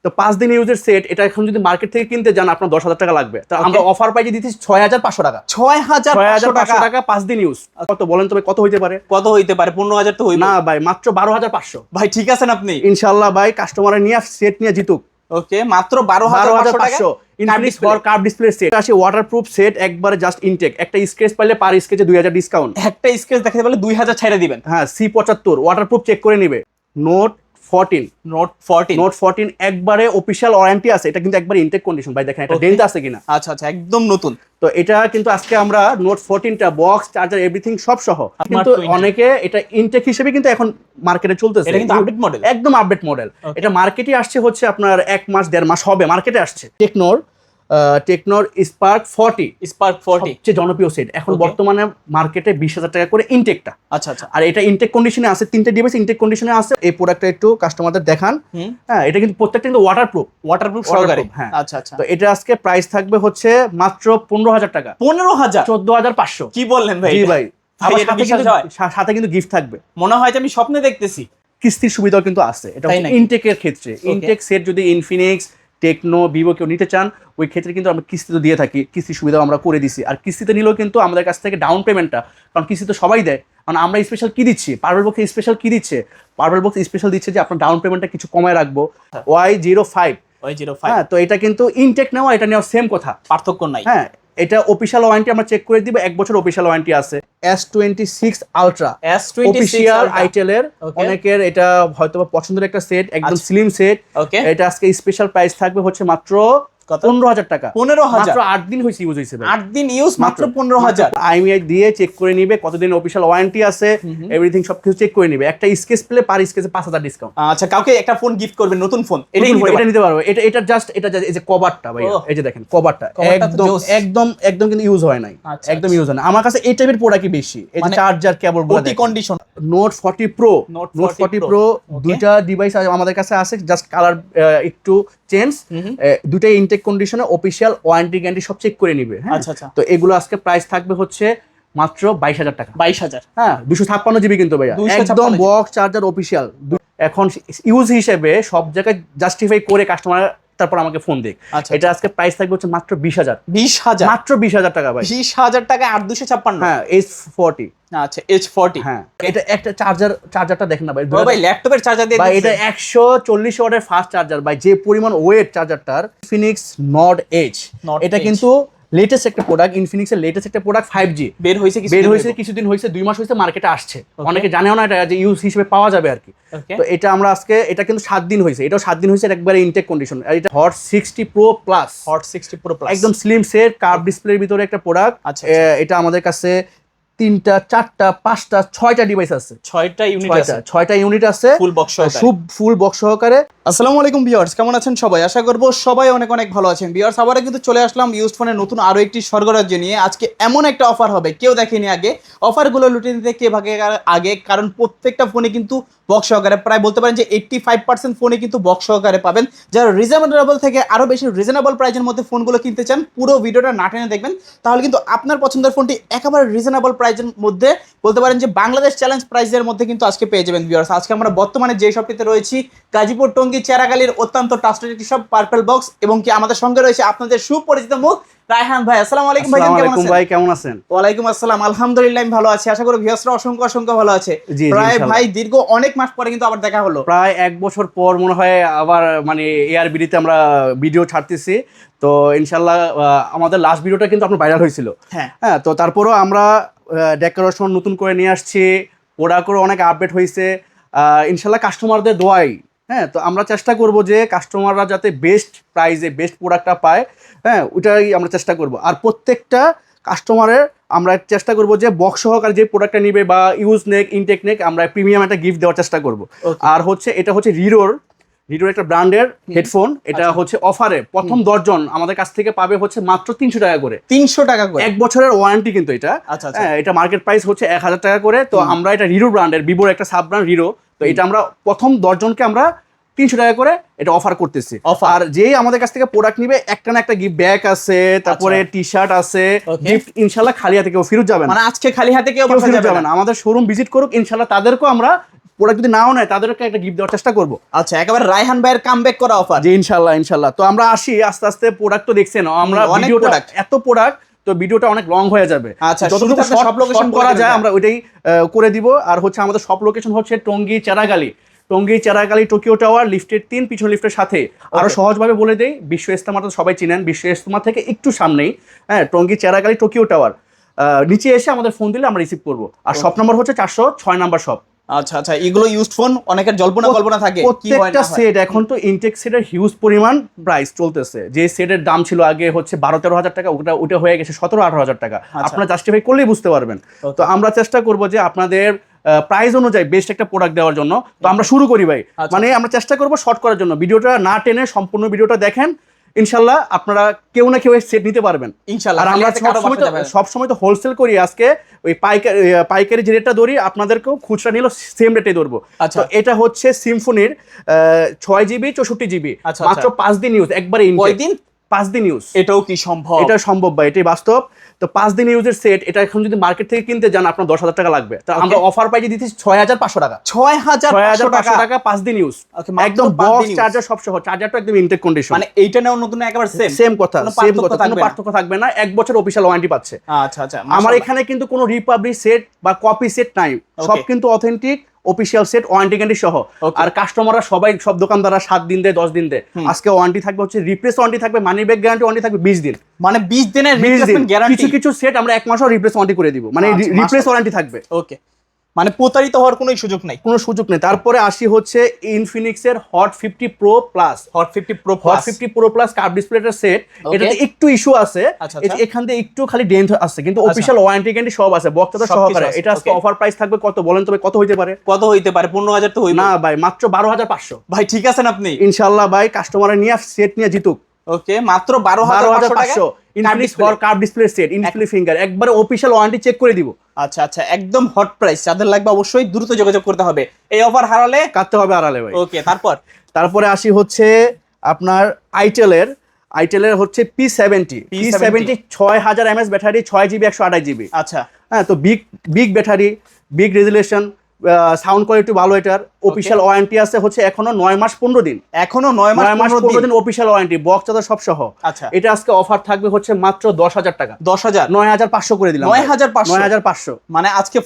তো 5 দিন ইউজের সেট, এটা এখন যদি মার্কেট থেকে কিনতে যান আপনার 10,000 টাকা লাগবে। তো আমরা অফার প্রাইসে দিচ্ছি 6,500 টাকা। 6,500 টাকা 5 দিন ইউজ। কত বলেন তবে, কত হইতে পারে? কত হইতে পারে? 15,000 তো হইবে না ভাই, মাত্র 12,500। ভাই ঠিক আছেন আপনি? ইনশাআল্লাহ ভাই, কাস্টমার নিয়ে সেট নিয়ে জিতুক। ওকে, মাত্র 12,500 Infinix for curve display set আসে, ওয়াটারপ্রুফ সেট, একবারে জাস্ট ইনটেক। একটা স্ক্র্যাচ পাইলে পার স্ক্র্যাচে 2000 ডিসকাউন্ট। একটা স্ক্র্যাচ দেখাতে পারলে 2000 ছাইড়া দিবেন। হ্যাঁ, C75 ওয়াটারপ্রুফ চেক করে নিবে। নোট 14 একবারে অফিশিয়াল ওয়ারেন্টি আছে। এটা কিন্তু একবারে ইনটেক কন্ডিশন ভাই, দেখেন এটা ডেন্ট আছে কিনা। আচ্ছা আচ্ছা, একদম নতুন। তো এটা কিন্তু আজকে আমরা নোট 14টা বক্স, চার্জার, এভরিথিং সব সহ, কিন্তু অনেকে এটা ইনটেক হিসেবে কিন্তু এখন মার্কেটে চলতেছে। এটা কিন্তু আপডেট মডেল, একদম আপডেট মডেল। এটা মার্কেটে আসছে হচ্ছে আপনার 1 মাস 1.5 মাস হবে মার্কেটে আসছে। টেকনোর স্পার্ক 40 সবচেয়ে জনপ্রিয় সেট এখন বর্তমানে মার্কেটে 20,000 টাকা করে ইনটেকটা। আচ্ছা আচ্ছা, আর এটা ইনটেক কন্ডিশনে আছে, 3টে ডিভাইস ইনটেক কন্ডিশনে আছে। এই প্রোডাক্টটা একটু কাস্টমারদের দেখান। হ্যাঁ, এটা কিন্তু প্রত্যেকটা কিন্তু ওয়াটারপ্রুফ সহকারে। হ্যাঁ, আচ্ছা আচ্ছা। তো এটা আজকে প্রাইস থাকবে হচ্ছে মাত্র 15,000 টাকা। 15,000? 14,500। কি বললেন ভাই? জি ভাই, সাথে কিন্তু গিফট থাকবে। মনে হয় যে আমি স্বপ্নে দেখতেছি। কিস্তির সুবিধাও কিন্তু আছে এটা ইনটেকের ক্ষেত্রে। ইনটেক সেট যদি ইনফিনিক্স, টেকনো, ভিভো কেউ নিতে চান, ওই ক্ষেত্রে কিন্তু আমরা কিস্তিতে দিয়ে থাকি। কিস্তির সুবিধাও আমরা করে দিছি। আর কিস্তিতে নিলেও কিন্তু আমাদের কাছ থেকে ডাউন পেমেন্টটা, কারণ কিস্তি তো সবাই দেয়, কারণ আমরা স্পেশাল কি দিচ্ছি, পার্পল বক্স স্পেশাল কি দিচ্ছে, পার্পল বক্স স্পেশাল দিচ্ছে যে আপনার ডাউন পেমেন্টটা কিছু কমায় রাখবো। Y05। হ্যাঁ, তো এটা কিন্তু ইনটেক নেওয়া এটা নেওয়া সেম কথা, পার্থক্য নাই। হ্যাঁ, এটা অফিশিয়াল ওয়ারেন্টি আমরা চেক করে দিব, 1 বছর অফিশিয়াল ওয়ারেন্টি আছে। S26 আলট্রা অফিশিয়াল আইটেলের, অনেকের এটা হয়তো পছন্দের একটা সেট, একদম স্লিম সেট। এটা আজকে স্পেশাল প্রাইস থাকবে হচ্ছে মাত্র 15,000 টাকা। 15,000? মাত্র 8 দিন হয়েছে ইউজ হয়েছে ভাই। 8 দিন ইউজ, মাত্র 15,000। IMEI দিয়ে চেক করে নিবে কতদিন অফিশিয়াল ওয়ারেন্টি আছে, এভরিথিং সবকিছু চেক করে নিবে। একটা স্কেচ পেলে পার স্কেচে 5,000 ডিসকাউন্ট। আচ্ছা, কাউকে একটা ফোন গিফট করবেন, নতুন ফোন, এটা নিতে পারবে। এটা জাস্ট এই যে কভারটা ভাই, এই যে দেখেন কভারটা একদম কিন্তু ইউজ হয় নাই, একদম ইউজ হয় না। আমার কাছে এই টাইপের প্রোডাক্টই বেশি। এই যে চার্জার কেবল গুলো ওটি কন্ডিশন। নোট 40 প্রো দুইটা ডিভাইস আমাদের কাছে আছে, জাস্ট কালার একটু চেঞ্জ। দুইটাই ইনটেক কন্ডিশনে অফিশিয়াল ওয়ারেন্টি গ্যারান্টি সব চেক করে নিবে। হ্যাঁ, আচ্ছা। তো এগুলো আজকে প্রাইস থাকবে হচ্ছে মাত্র 22,000 টাকা। 22,000? হ্যাঁ, 256 জিবি কিন্তু ভাইয়া, একদম বক্স চার্জার অফিশিয়াল। এখন ইউজ হিসেবে সব জায়গায় জাস্টিফাই করে কাস্টমার তারপর আমাকে ফোন দিক। এটা আজকে প্রাইস থাকবে হচ্ছে মাত্র 20,000। মাত্র 20,000 টাকা ভাই। 20,000 টাকা 8,256? হ্যাঁ, H40। আচ্ছা, H40। হ্যাঁ, এটা একটা চার্জারটা দেখেন না ভাই, ভাই ল্যাপটপের চার্জার দিয়ে ভাই, এটা 140 ওয়াটের ফাস্ট চার্জার ভাই, যে পরিমাণ ওয়েট চার্জারটার। ইনফিনিক্স নট এজ, এটা কিন্তু লেটেস্ট একটা প্রোডাক্ট, ইনফিনিক্সের লেটেস্ট একটা প্রোডাক্ট। 5G বের হয়েছে কিছুদিন হয়েছে, 2 মাস হয়েছে মার্কেটে আসছে। অনেকে জানেও না এটা যে ইউজ হিসেবে পাওয়া যাবে আর কি। তো এটা আমরা আজকে, এটা কিন্তু 7 দিন হয়েছে, এটাও 7 দিন হয়েছে, একবারে ইনটেক কন্ডিশন। আর এটা হট 60 প্রো প্লাস, একদম স্লিম সেট, কার্ভ ডিসপ্লের ভিতরে একটা প্রোডাক্ট। এটা আমাদের কাছে 3টা 4টা 5টা 6টা ডিভাইস আছে, 6টা ইউনিট আছে, ফুল বক্স সহকারে। আসসালামু আলাইকুম ভিউয়ার্স, কেমন আছেন সবাই? আশা করব সবাই অনেক অনেক ভালো আছেন। ভিউয়ার্স, আবারও কিন্তু চলে আসলাম ইউজড ফোনের নতুন আরো একটি স্বর্গরাজ্য নিয়ে। আজকে এমন একটা অফার হবে কেউ দেখেনি আগে। অফারগুলো লুটে নিতে কে ভাগে আগে, কারণ প্রত্যেকটা ফোনে কিন্তু বক্স সহকারে, প্রায় বলতে পারেন যে 85% ফোনে কিন্তু বক্স সহকারে পাবেন। যারা রিজনেবল থেকে আরো বেশি রিজনেবল প্রাইসের মধ্যে ফোনগুলো কিনতে চান, পুরো ভিডিওটা না টেনে দেখবেন, তাহলে কিন্তু আপনার পছন্দের ফোনটি একেবারে রিজনেবল প্রাইসের মধ্যে, বলতে পারেন যে বাংলাদেশ চ্যালেঞ্জ প্রাইসের মধ্যে কিন্তু আজকে পেয়ে যাবেন। ভিউয়ার্স, আজকে আমরা বর্তমানে যে শপটিতে রয়েছি, গাজীপুর টঙ্গী চেরাগালির অত্যন্ত ট্রাস্টেড একটি শপ পার্পল বক্স, এবং কি আমাদের সঙ্গে রয়েছে আপনাদের সুপরিচিত মুখ রায়হান ভাই। আসসালামু আলাইকুম ভাই, কেমন আছেন? ওয়ালাইকুম আসসালাম, আলহামদুলিল্লাহ আমি ভালো আছি। আশা করি ভিউয়ার্সরা অসংখ্য ভালো আছে। প্রায় ভাই দীর্ঘ অনেক মাস পরে কিন্তু আবার দেখা হলো, প্রায় 1 বছর পর মনে হয় আবার, মানে এআরবিডিতে আমরা ভিডিও ছাড়তেছি। তো ইনশাল্লাহ আমাদের লাস্ট ভিডিওটা কিন্তু আপনার ভাইরাল হয়েছিল। হ্যাঁ, তো তারপরও আমরা ডেকোরেশন নতুন করে নিয়ে আসছি, প্রোডাক্টও অনেক আপডেট হয়েছে ইনশাল্লাহ কাস্টমারদের দোয়াই। হ্যাঁ, তো আমরা চেষ্টা করব যে কাস্টমাররা যাতে বেস্ট প্রাইসে বেস্ট প্রোডাক্টটা পায়। হ্যাঁ, ওইটাই আমরা চেষ্টা করব। আর প্রত্যেকটা কাস্টমারের আমরা চেষ্টা করব যে বক্স সহকারে যে প্রোডাক্টটা নিবে বা ইউজ নেক ইনটেক নেক, আমরা প্রিমিয়াম একটা গিফট দেওয়ার চেষ্টা করব। আর হচ্ছে এটা হচ্ছে রিডোর একটা ব্র্যান্ডের হেডফোন। এটা হচ্ছে অফারে প্রথম 10 জন আমাদের কাছ থেকে পাবে হচ্ছে মাত্র 300 টাকা করে। 300 টাকা করে, 1 বছরের ওয়ারেন্টি কিন্তু এটা। হ্যাঁ, এটা মার্কেট প্রাইস হচ্ছে 1000 টাকা করে। তো আমরা এটা রিডো ব্র্যান্ডের, ভিভোর একটা সাব ব্র্যান্ড রিডো। তো এটা আমরা প্রথম 10 জনকে আমরা 300 টাকা করে এটা অফার করতেছি। আর যেই আমাদের কাছ থেকে প্রোডাক্ট নিবে, একটা না একটা গিফট ব্যাগ আছে, তারপরে টি-শার্ট আছে, গিফট ইনশাআল্লাহ খালি হাতে কেউ ফিরত যাবে না। মানে আজকে খালি হাতে কেউ ফিরত যাবে না। আমাদের শোরুম ভিজিট করুক, ইনশাআল্লাহ তাদেরকেও আমরা প্রোডাক্ট যদি নাও নেয় তাদেরকে একটা গিফট দেওয়ার চেষ্টা করবো। আচ্ছা, একেবারে রায়হান ভাইয়ের কামব্যাক করা অফার। জি ইনশাল্লাহ ইনশাল্লাহ। তো আমরা আসি আস্তে আস্তে, প্রোডাক্ট তো দেখছেন আমরা অনেক ভিডিওটা product। এত প্রোডাক্ট, তো ভিডিওটা অনেক লং হয়ে যাবে। আচ্ছা, যতটুকু শুরুতে আপনি সব লোকেশন করা যায় আমরা ওইটাই করে দিব। আর হচ্ছে আমাদের সব লোকেশন হচ্ছে টঙ্গী চেরাগালি টোকিও টাওয়ার, লিফটের 3, পিছনে লিফটের সাথে। আরো সহজভাবে বলে দেই, বিশ্ব ইজতেমা তো সবাই চিনেন, বিশ্ব ইজতেমা থেকে একটু সামনেই, হ্যাঁ, টঙ্গী চেরাগালি টোকিও টাওয়ার। নিচে এসে আমাদের ফোন দিলে আমরা রিসিভ করবো। আর শপ নাম্বার হচ্ছে 406 নাম্বার শপ। আচ্ছা আচ্ছা, এগুলো ইউজড ফোন, অনেকের জল্পনা কল্পনা থাকে প্রত্যেকটা সেট এখন তো ইনটেক সেটের হিউজ পরিমাণ প্রাইস চলতেছে। যে সেটের দাম ছিল আগে হচ্ছে 12-13 হাজার টাকা, ওটা হয়ে গেছে 17-18 হাজার টাকা। আপনারা জাস্টিফাই করলেই বুঝতে পারবেন। তো আমরা চেষ্টা করবো যে আপনাদের প্রাইস অনুযায়ী বেস্ট একটা প্রোডাক্ট দেওয়ার জন্য। তো আমরা শুরু করি ভাই, মানে আমরা চেষ্টা করবো শর্ট করার জন্য। ভিডিওটা না টেনে সম্পূর্ণ ভিডিওটা দেখেন, ইনশাল্লাহ আপনারা কেউ না কেউ সেট নিতে পারবেন ইনশাল্লাহ। আর আমরা সবসময় তো হোলসেল করি, আজকে ওই পাইকারি যে রেটটা ধরি আপনাদেরকেও খুচরা নিলেও সেম রেটে ধরবো। তো এটা হচ্ছে সিম্ফনির 6GB 64GB, মাত্র 5 দিন ইউজ, একবারে 5 দিন ইউজ। এটাও কি সম্ভব? এটা সম্ভব ভাই, এটাই বাস্তব। তো 5 দিন ইউজের সেট, এটা এখন যদি মার্কেট থেকে কিনতে যান আপনার 10,000 টাকা লাগবে। তো আমরা অফার প্রাইজে দিচ্ছি 6,500 টাকা। 6,500 টাকা 5 দিন ইউজ, একদম বক্স চার্জার সব সহ। চার্জারটা একদম ইনটেক কন্ডিশন, মানে এইটা নাও নতুন একেবারে সেম কথা, কোনো পার্থক্য থাকবে না। 1 বছর অফিশিয়াল ওয়ারেন্টি পাচ্ছে। আচ্ছা আচ্ছা, আমার এখানে কিন্তু কোনো রিপাবলিক সেট বা কপি সেট নাই, সব কিন্তু authentic official set, warranty guarantee সহ। আর কাস্টমাররা সবাই, সব দোকানদাররা 7 দিন দেয়, 10 দিন দেয়। আজকে ওয়ারেন্টি থাকবে হচ্ছে রিপ্লেস ওয়ারেন্টি থাকবে, মানি ব্যাক গ্যারান্টি ওয়ারেন্টি থাকবে 20 দিন। মানে 20 দিনের রিপ্লেসমেন্ট গ্যারান্টি। কিছু সেট আমরা 1 মাসও রিপ্লেস ওয়ারেন্টি করে দিব, মানে রিপ্লেস ওয়ারেন্টি থাকবে। ওকে, মানে প্রতারিত হওয়ার কোনো সুযোগ নাই, তারপরে আসি হচ্ছে ইনফিনিক্সের Hot 50 Pro Plus, Hot 50 Pro Plus curve ডিসপ্লেটার সেট। এটাতে একটু ইস্যু আছে, এখান থেকে একটু খালি ডেন্ট আছে, কিন্তু অফিশিয়াল ওয়ারেন্টি গ্যারান্টি সব আছে, বক্তাটা সহকারে। এটা আজকে অফার প্রাইস থাকবে কত বলেন তবে, কত হইতে পারে? 15,000 তো হইবে না ভাই, মাত্র 12,500। ভাই ঠিক আছেন আপনি? ইনশাআল্লাহ ভাই, কাস্টমারে নিয়ে সেট নিয়ে জিতুক। ওকে, মাত্র 12,500 Infinix for curve display set, Infinix finger, একবারে অফিশিয়াল ওয়ারেন্টি চেক করে দিব। আচ্ছা আচ্ছা, একদম হট প্রাইস। যাদের লাগবে অবশ্যই দ্রুত যোগাযোগ করতে হবে, এই অফার হারালে কাটতে হবে আড়ালে ভাই। ওকে, তারপরে আসি হচ্ছে আপনার আইটেলের হচ্ছে P70 6000 mAh battery, 6GB 128GB। আচ্ছা, হ্যাঁ, তো big battery, big resolution, sound quality ভালো। এটার অফিশিয়াল ওয়ারেন্টি আছে হচ্ছে এখনো 9 মাস 15 দিন, এখনো 9 মাস 15 দিন অফিশিয়াল ওয়ারেন্টি, বক্স চার্জার সব সহ। আচ্ছা, এটা আজকে অফার থাকবে হচ্ছে মাত্র 10,000 টাকা। 9,500 করে দিলাম। 9,500 মানে আজকে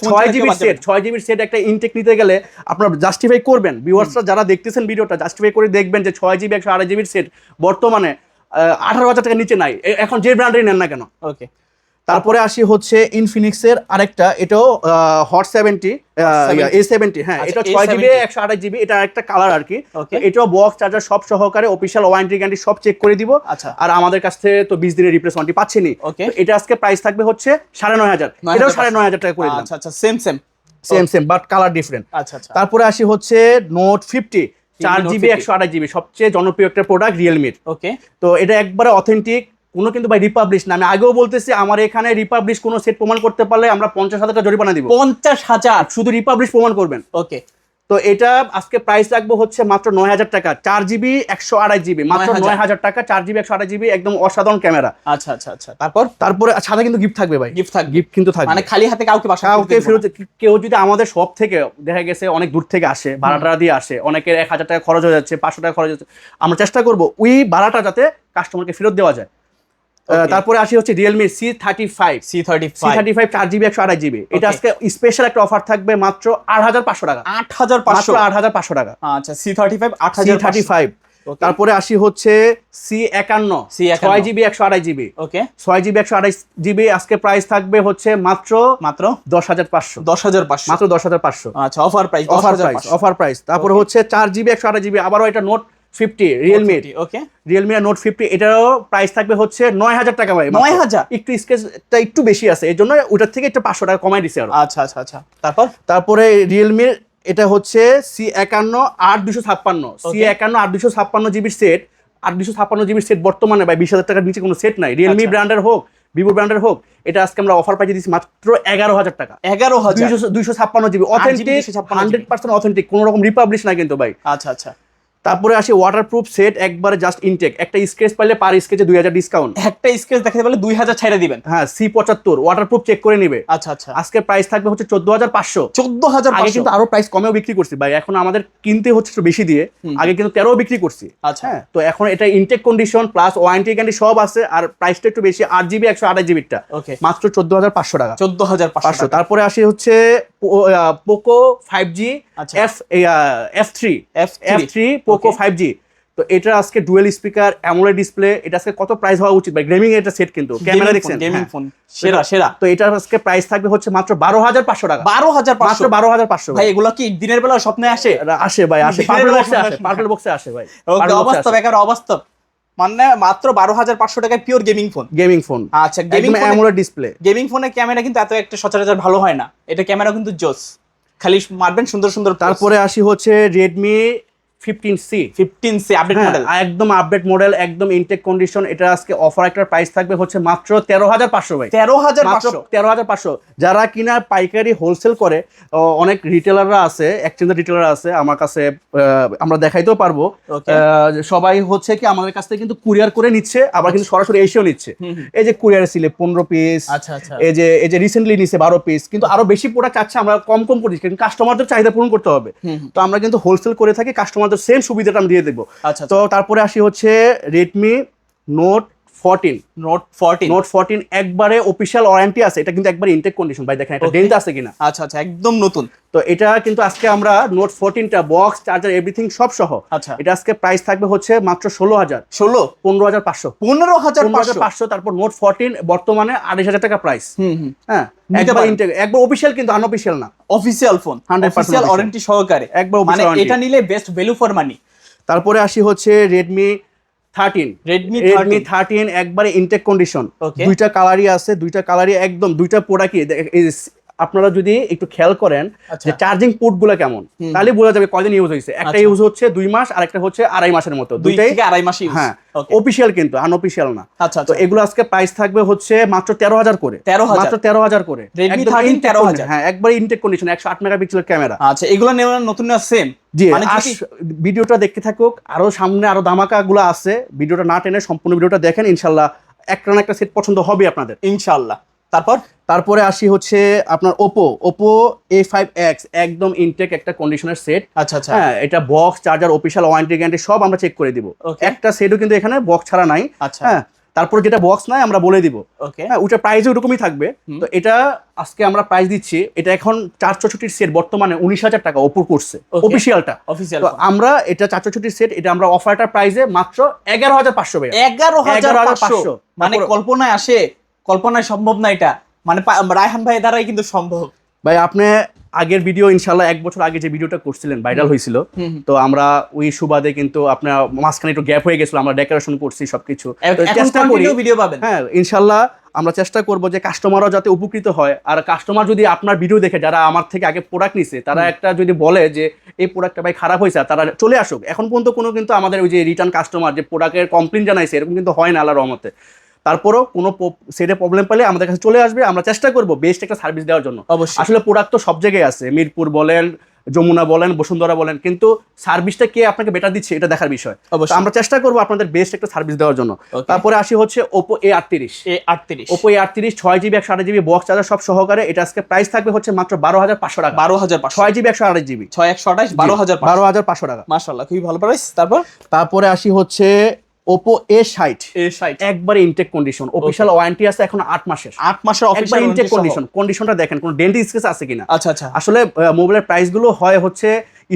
6GB সেট একটা ইনটেক নিতে গেলে আপনারা জাস্টিফাই করবেন। ভিউয়ার্সরা যারা দেখতেছেন ভিডিওটা, জাস্টিফাই করে দেখবেন যে 6GB 128GB সেট বর্তমানে 18,000 টাকার নিচে নাই, এখন যে ব্র্যান্ডেরই নেন না কেন। ওকে, তারপরে আসি হচ্ছে ইনফিনিক্সের আরেকটা, এটাও হট 70 A70। হ্যাঁ, এটা 6GB 128GB, এটা একটা কালার আর কি। এটাও বক্স চার্জার সব সহকারে, অফিশিয়াল ওয়ারেন্টি গ্যারান্টি সব চেক করে দিব। আর আমাদের কাছ থেকে তো 20 দিনের রিপ্লেস ওয়ারেন্টি পাচ্ছেনি। এটা আজকে প্রাইস থাকবে হচ্ছে 9,500, এটাও 9,500 টাকা করে দিলাম। আচ্ছা আচ্ছা, সেম বাট কালার ডিফারেন্ট। আচ্ছা আচ্ছা, তারপরে আসি হচ্ছে নোট 50 4GB 128GB, সবচেয়ে জনপ্রিয় একটা প্রোডাক্ট রিয়েলমির। ওকে, তো এটা একবারে অথেন্টিক, কোনো কিন্তু ভাই রিপাবলিশ না। আমি আগেও বলতেছি, আমার এখানে রিপাবলিশ কোনো সেট প্রমাণ করতে পারলে আমরা 50,000 টাকা জরিমানা দিব। 50,000 শুধু রিপাবলিশ প্রমাণ করবেন। ওকে, তো এটা আজকে প্রাইস রাখবো হচ্ছে মাত্র 9,000 টাকা, 4GB 128GB, মাত্র 9,000 টাকা, 4GB 128GB, একদম অসাধারণ ক্যামেরা। আচ্ছা আচ্ছা আচ্ছা, তারপরে সাথে কিন্তু গিফট থাকবে ভাই, গিফট কিন্তু থাকবে, মানে খালি হাতে কাউকে ফেরত। কেউ যদি আমাদের শপ থেকে, দেখা গেছে অনেক দূর থেকে আসে, ভাড়াটা দিয়ে আসে, অনেকের 1,000 টাকা খরচ হয়ে যাচ্ছে, 500 টাকা খরচ হচ্ছে, আমরা চেষ্টা করবো ওই ভাড়াটা যাতে কাস্টমারকে ফেরত দেওয়া যায়। তারপরে আসি হচ্ছে রিয়েলমি C35 4GB 128GB। এটা আজকে স্পেশাল একটা অফার থাকবে মাত্র 8,500 টাকা। 8,500 টাকা। আচ্ছা, C35 8,500। তারপরে আসি হচ্ছে C51 6GB 128GB। ওকে, 6GB 128GB আজকে প্রাইস থাকবে হচ্ছে মাত্র 10,500। মাত্র 10,500। আচ্ছা, অফার প্রাইস। তারপরে হচ্ছে 4GB 128GB, আবারও এটা নোট 50 রিয়েলমি। ওকে, রিয়েলমি নোট 50, এটারও প্রাইস থাকবে হচ্ছে 9,000 টাকা ভাই। 9,000 একটু স্কেচটা একটু বেশি আছে, এর জন্য ওটার থেকে একটু 500 টাকা কমাই দিছে। আচ্ছা আচ্ছা আচ্ছা, তারপরে রিয়েলমির এটা হচ্ছে C51 8256 C51 8256GB set. 8256GB set বর্তমানে ভাই 20,000 টাকার নিচে কোনো সেট নাই, রিয়েলমি ব্র্যান্ডের হোক, ভিভো ব্র্যান্ডের হোক। এটা আজকে আমরা অফার প্রাইসে দিচ্ছি মাত্র 11,000 টাকা। 256GB অথেন্টিক, 100% অথেন্টিক, কোনো রকম রিপাবলিশ না কিন্তু ভাই। আচ্ছা আচ্ছা, তারপরে আসি ওয়াটারপ্রুফ সেট, একবারে জাস্ট ইনটেক, একটা স্ক্র্যাচ পাইলে পার স্ক্র্যাচে 2000 ডিসকাউন্ট। একটা স্ক্র্যাচ দেখাতে পারলে 2000 ছাইড়া দিবেন। হ্যাঁ, C75 ওয়াটারপ্রুফ চেক করে নিবে। আচ্ছা আচ্ছা, আজকে প্রাইস থাকবে হচ্ছে 14500। 14500 আগে কিন্তু আরো প্রাইস কমেও বিক্রি করছি ভাই, এখন আমাদের কিনতে হচ্ছে একটু বেশি দিয়ে, আগে কিন্তু 13 বিক্রি করছি। আচ্ছা, হ্যাঁ, তো এখন এটা intact condition plus warranty guarantee সব আছে, আর প্রাইসটা একটু বেশি, 8GB 128GB টা ওকে মাত্র 14500 টাকা। 14500। তারপরে আসি হচ্ছে পোকো 5G আচ্ছা। F3 Poco 5G। তো এটা আজকে ডুয়েল স্পিকার অ্যামোলেড ডিসপ্লে, এটা আজকে কত প্রাইস হওয়া উচিত ভাই? গেমিং এটা সেট কিন্তু ক্যামেরা দেখছেন, গেমিং ফোন সেরা সেরা। তো এটার আজকে প্রাইস থাকবে হচ্ছে মাত্র 12500 টাকা। 12500 মাত্র 12500 ভাই। এগুলো কি দিনের বেলা স্বপ্নে আসে? আসে ভাই, আসে, পার্পল বক্সে আসে, পার্পল বক্সে আসে ভাই। ওকে, অবাস্তব, একেবারে অবাস্তব। মানে মাত্র 12500 টাকায় pure gaming phone. Gaming phone, আচ্ছা, gaming phone AMOLED display. Gaming ফোনের ক্যামেরা কিন্তু এত একটা সচরাচর ভালো হয় না, এটা ক্যামেরা কিন্তু জোস, খালি মারবেন সুন্দর সুন্দর। তারপরে আসি হচ্ছে Redmi 15C আপডেট মডেল, একদম আপডেট মডেল, একদম ইনটেক কন্ডিশন। এটা আজকে অফার একটা প্রাইস থাকবে হচ্ছে মাত্র 13500 ভাই। 13500। যারা কিনা পাইকারি হোলসেল করে, অনেক রিটেলাররা আছে, এক্সচেঞ্জের রিটেলার আছে আমার কাছে, আমরা দেখাইতেও পারবো। সবাই হচ্ছে কি আমাদের কাছ থেকে কিন্তু কুরিয়ার করে নিচ্ছে, আবার কিন্তু সরাসরি এসেও নিচ্ছে। এই যে কুরিয়ারে ছিলে 15 পিস, এই যে রিসেন্টলি নিছে 12 পিস, কিন্তু আরো বেশি প্রোডাক্ট চাচ্ছে, আমরা কম করে দিচ্ছি, কিন্তু কাস্টমারদের চাহিদা পূরণ করতে হবে। তো আমরা কিন্তু হোলসেল করে থাকি, কাস্টমারদের সেম সুবিধাটা আমি দিয়ে দেবো। তো তারপরে আসি হচ্ছে Redmi Note 14 একবারে অফিশিয়াল ওয়ারেন্টি আছে, এটা কিন্তু একবারে ইনটেক কন্ডিশন ভাই, দেখেন এটা ডেন্ট আছে কিনা। আচ্ছা আচ্ছা, একদম নতুন। তো এটা কিন্তু আজকে আমরা Note 14টা বক্স চার্জার এভরিথিং সব সহ, এটা আজকে প্রাইস থাকবে হচ্ছে মাত্র 15500। তারপর Note 14 বর্তমানে 28000 টাকা প্রাইস। হ্যাঁ, একবার ইনটেক, একবার অফিশিয়াল, কিন্তু আনঅফিশিয়াল না, অফিশিয়াল ফোন, 100% ওয়ারেন্টি সহকারে, একবার মানে এটা নিলে বেস্ট ভ্যালু ফর মানি। তারপরে আসি হচ্ছে Redmi 13 একবারে ইনটেক কন্ডিশন, দুইটা কালারই আছে, দুইটা কালারই একদম, দুইটা প্রোডাক্টই আপনারা যদি একটু খেয়াল করেন যে চার্জিং পোর্ট গুলো কেমন, তাহলে বোঝা যাবে কয়দিন ইউজ হয়েছে। একটা ইউজ হচ্ছে 2 মাস, আর একটা হচ্ছে 2.5 মাসের মতো, দুইটাই 2.5 মাস ইউজ। হ্যাঁ, অফিশিয়াল কিন্তু আনঅফিশিয়াল না। আচ্ছা, তো এগুলো আজকে প্রাইস থাকবে হচ্ছে মাত্র 13000 করে, মাত্র 13000 করে। Redmi 13 13000। হ্যাঁ, একবার ইনটেক কন্ডিশন, 108 মেগাপিক্সেলের ক্যামেরা। আচ্ছা, এগুলো নেওয়া নতুন না সেম? জি, ভিডিওটা দেখতে থাকুক, আরো সামনে আরো ধামাকা গুলো আছে, ভিডিওটা না টেনে সম্পূর্ণ ভিডিওটা দেখেন, ইনশাআল্লাহ একটা না একটা সেট পছন্দ হবে আপনাদের, ইনশাআল্লাহ। তারপরে আসি হচ্ছে আপনার Oppo A5X, একদম ইনটেক একটা কন্ডিশনের সেট। আচ্ছা আচ্ছা, হ্যাঁ, এটা box charger official warranty guarantee সব আমরা চেক করে দিব, একটা সেটও কিন্তু এখানে বক্স ছাড়া নাই। হ্যাঁ, তারপর যেটা বক্স নাই আমরা বলে দিব। হ্যাঁ, ওটা প্রাইসও এরকমই থাকবে। তো এটা আজকে আমরা প্রাইস দিচ্ছি, এটা এখন 464 সেট বর্তমানে 19000 টাকা ওপর করছে অফিশিয়ালটা। তো আমরা এটা 464 সেট, এটা আমরা অফারটা প্রাইসে মাত্র 11500 ভাই। 11500 মানে কল্পনায় সম্ভব না এটা, মানে রায়হান ভাই দ্বারাই কিন্তু সম্ভব ভাই। আপনি আগের ভিডিও ইনশাআল্লাহ 1 বছর আগে যে ভিডিওটা করছিলেন ভাইরাল হয়েছিল, তো আমরা ওই সুবাদে কিন্তু আপনার মাঝখানে একটু গ্যাপ হয়ে গেছিল, আমরা ডেকোরেশন করছি সবকিছু, চেষ্টা করি ভিডিও পাবেন। হ্যাঁ, ইনশাআল্লাহ আমরা চেষ্টা করব যে কাস্টমারও যাতে উপকৃত হয়, আর কাস্টমার যদি আপনার ভিডিও দেখে, যারা আমার থেকে আগে প্রোডাক্ট নিছে, তারা একটা যদি বলে যে এই প্রোডাক্টটা ভাই খারাপ হয়েছে, তারা চলে আসুক। এখন পর্যন্ত কোনো কিন্তু আমাদের ওই যে রিটার্ন কাস্টমার যে প্রোডাক্টের কমপ্লেন জানাইছে, এরকম কিন্তু হয় না আল্লাহর রহমতে। তারপরও কোনো সেটে প্রবলেম পেলে আমাদের কাছে চলে আসবে, আমরা চেষ্টা করব বেস্ট একটা সার্ভিস দেওয়ার জন্য। আসলে প্রোডাক্ট তো সব জায়গায় আছে, মিরপুর বলেন, যমুনা বলেন, বসুন্ধরা বলেন, কিন্তু সার্ভিসটা কে আপনাকে বেটার দিচ্ছে এটা দেখার বিষয়। আমরা চেষ্টা করব আপনাদের বেস্ট একটা সার্ভিস দেওয়ার জন্য। তারপরে আসি হচ্ছে Oppo A38 6GB 128GB box charger সব সহকারে, এটা আজকে প্রাইস থাকবে হচ্ছে মাত্র 12500 টাকা। 6GB 128GB 12500 টাকা। মাশাআল্লাহ, খুবই ভালো প্রাইস। তারপরে আসি হচ্ছে Oppo A60 একবারে ইনটেক কন্ডিশন, অফিশিয়াল ওয়ারেন্টি আছে এখন 8 মাসের অফিশিয়াল ইনটেক কন্ডিশনটা দেখেন কোন ডেন্ট স্কেচ আছে কিনা। আচ্ছা আচ্ছা, আসলে মোবাইলের প্রাইস গুলো হয় হচ্ছে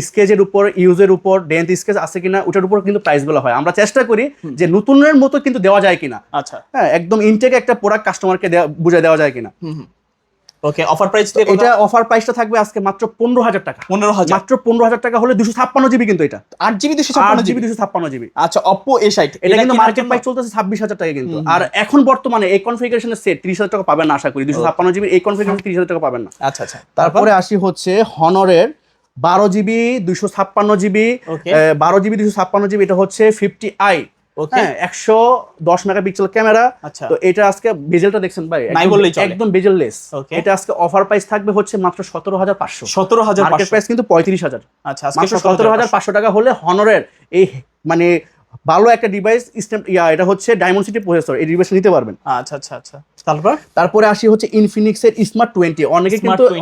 স্কেচের উপর, ইউজের উপর, ডেন্ট স্কেচ আছে কিনা ওটার উপর কিন্তু প্রাইস গুলো হয়। আমরা চেষ্টা করি যে নতুনের মতো কিন্তু দেওয়া যায় কিনা। আচ্ছা, হ্যাঁ, একদম ইনটেক একটা প্রোডাক্ট কাস্টমারকে বুঝিয়ে দেওয়া যায় কিনা। ওকে, অফার প্রাইস এটা অফার প্রাইসটা থাকবে আজকে মাত্র 15000 টাকা। মাত্র 15000 টাকা হলে 256GB, কিন্তু এটা 8GB 256GB। আচ্ছা, Oppo A60 এটা কিন্তু মার্কেট প্রাইস চলতেছে 26000 টাকা কিন্তু। আর এখন বর্তমানে এই কনফিগারেশনের সেট 30000 টাকা পাবেন না আশা করি, 256GB এই কনফিগারেশন 30000 টাকা পাবেন না। আচ্ছা আচ্ছা, তারপরে আসি হচ্ছে Honorর 12GB 256GB 12GB 256GB, এটা হচ্ছে 50i ওকে হ্যাঁ 110 মেগাপিক্সেল ক্যামেরা। আচ্ছা তো এটা আজকে বেজেলটা দেখছেন ভাই, নাই বললেই চলে। একদম বেজেললেস। ওকে এটা আজকে অফার প্রাইস থাকবে হচ্ছে মাত্র 17,500। 17,500 মার্কেট প্রাইস কিন্তু 35,000। আচ্ছা আজকে মাত্র 17,500 টাকা হলে হনরের এই মানে ভালো একটা ডিভাইস এটা হচ্ছে ডায়মন্ড প্রসেসর, এই ডিভাইস নিতে পারবেন। আচ্ছা আচ্ছা আচ্ছা তারপরে আসি হচ্ছে ইনফিনিক্সের স্মার্ট 20।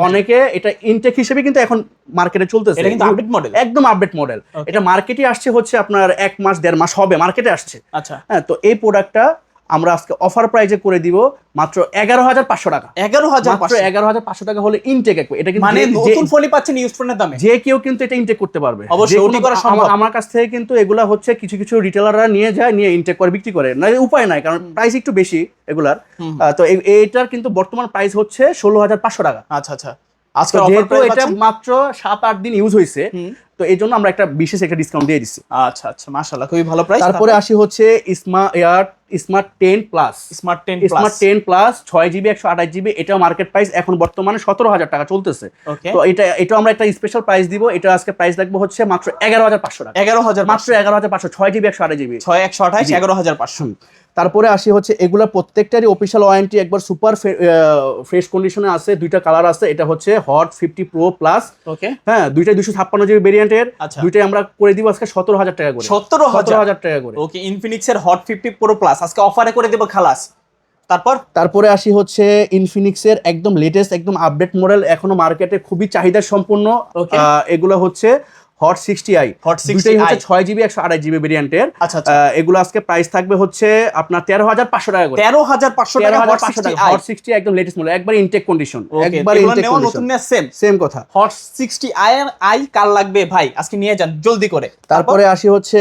অনেকে এটা ইনটেক হিসেবে কিন্তু এখন মার্কেটে চলতেছে, এটা কিন্তু আপডেট মডেল, একদম আপডেট মডেল। এটা মার্কেটে আসছে হচ্ছে আপনার 1 মাস 1.5 মাস হবে মার্কেটে আসছে। আচ্ছা হ্যাঁ, তো এই প্রোডাক্টটা আমরা আজকে অফার প্রাইজে করে দিব মাত্র 11,500 টাকা। 11,500 টাকা হলে ইনটেক। এটা কিন্তু মানে নতুন ফোনই পাচ্ছেন ইউজ ফোনের দামে, যে কেউ কিন্তু এটা ইনটেক করতে পারবে। অবশ্যই ওটি করা সম্ভব। আমার কাছ থেকে কিন্তু এগুলা হচ্ছে কিছু কিছু রিটেলাররা নিয়ে যায়, নিয়ে ইনটেক করে বিক্রি করে, না উপায় নাই, কারণ প্রাইস একটু বেশি এগুলার। তো এইটার কিন্তু বর্তমান প্রাইস হচ্ছে 16,500 টাকা। আচ্ছা আচ্ছা আজকে যেহেতু এটা মাত্র 7-8 দিন ইউজ হয়েছে, তো এই জন্য আমরা একটা বিশেষ একটা ডিসকাউন্ট দিয়ে দিচ্ছি। আচ্ছা আচ্ছা মাশাআল্লাহ, খুবই ভালো প্রাইস। তারপরে আসি হচ্ছে smart 10 plus. Smart 10 plus 6GB 128GB, এটা মার্কেট প্রাইস এখন বর্তমানে 17,000 টাকা চলতেছে। তো এটা আমরা একটা স্পেশাল প্রাইস দিব। এটা আজকে প্রাইস রাখবো হচ্ছে মাত্র 11,500 টাকা। 11,000 মাত্র 11,500, 6GB 128GB, 6/128 11,500। তারপরে আসি হচ্ছে এগুলা প্রত্যেকটারই অফিশিয়াল ওয়ারেন্টি একবার সুপার ফ্রেশ কন্ডিশনে আছে। দুইটা কালার আছে, এটা হচ্ছে হট 50 প্রো প্লাস। ওকে হ্যাঁ, দুইটাই 256GB ভেরিয়েন্টের। দুইটাই আমরা করে দিব আজকে 17,000 টাকা করে। 17,000 টাকা করে। ওকে, ইনফিনিক্সের হট 50 প্রো প্লাস আজকে অফারে করে দেব খালাস। তারপরে আসি হচ্ছে ইনফিনিক্সের একদম লেটেস্ট একদম আপডেট মডেল, এখনো মার্কেটে খুবই চাহিদা সম্পন্ন। এগুলো হচ্ছে হট 60i। দুইটাই হচ্ছে 6GB 128GB ভেরিয়েন্টের। এগুলো আজকে প্রাইস থাকবে হচ্ছে আপনার 13,500 টাকা করে। 13,500 টাকা হট 60 একদম লেটেস্ট মডেল, একবার ইনটেক কন্ডিশন, একবার এগুলো ইনটেক নেওয়া কন্ডিশন। নতুন না সেম কথা। হট 60i এর আই কার লাগবে ভাই, আজকে নিয়ে যান জলদি করে। তারপরে আসি হচ্ছে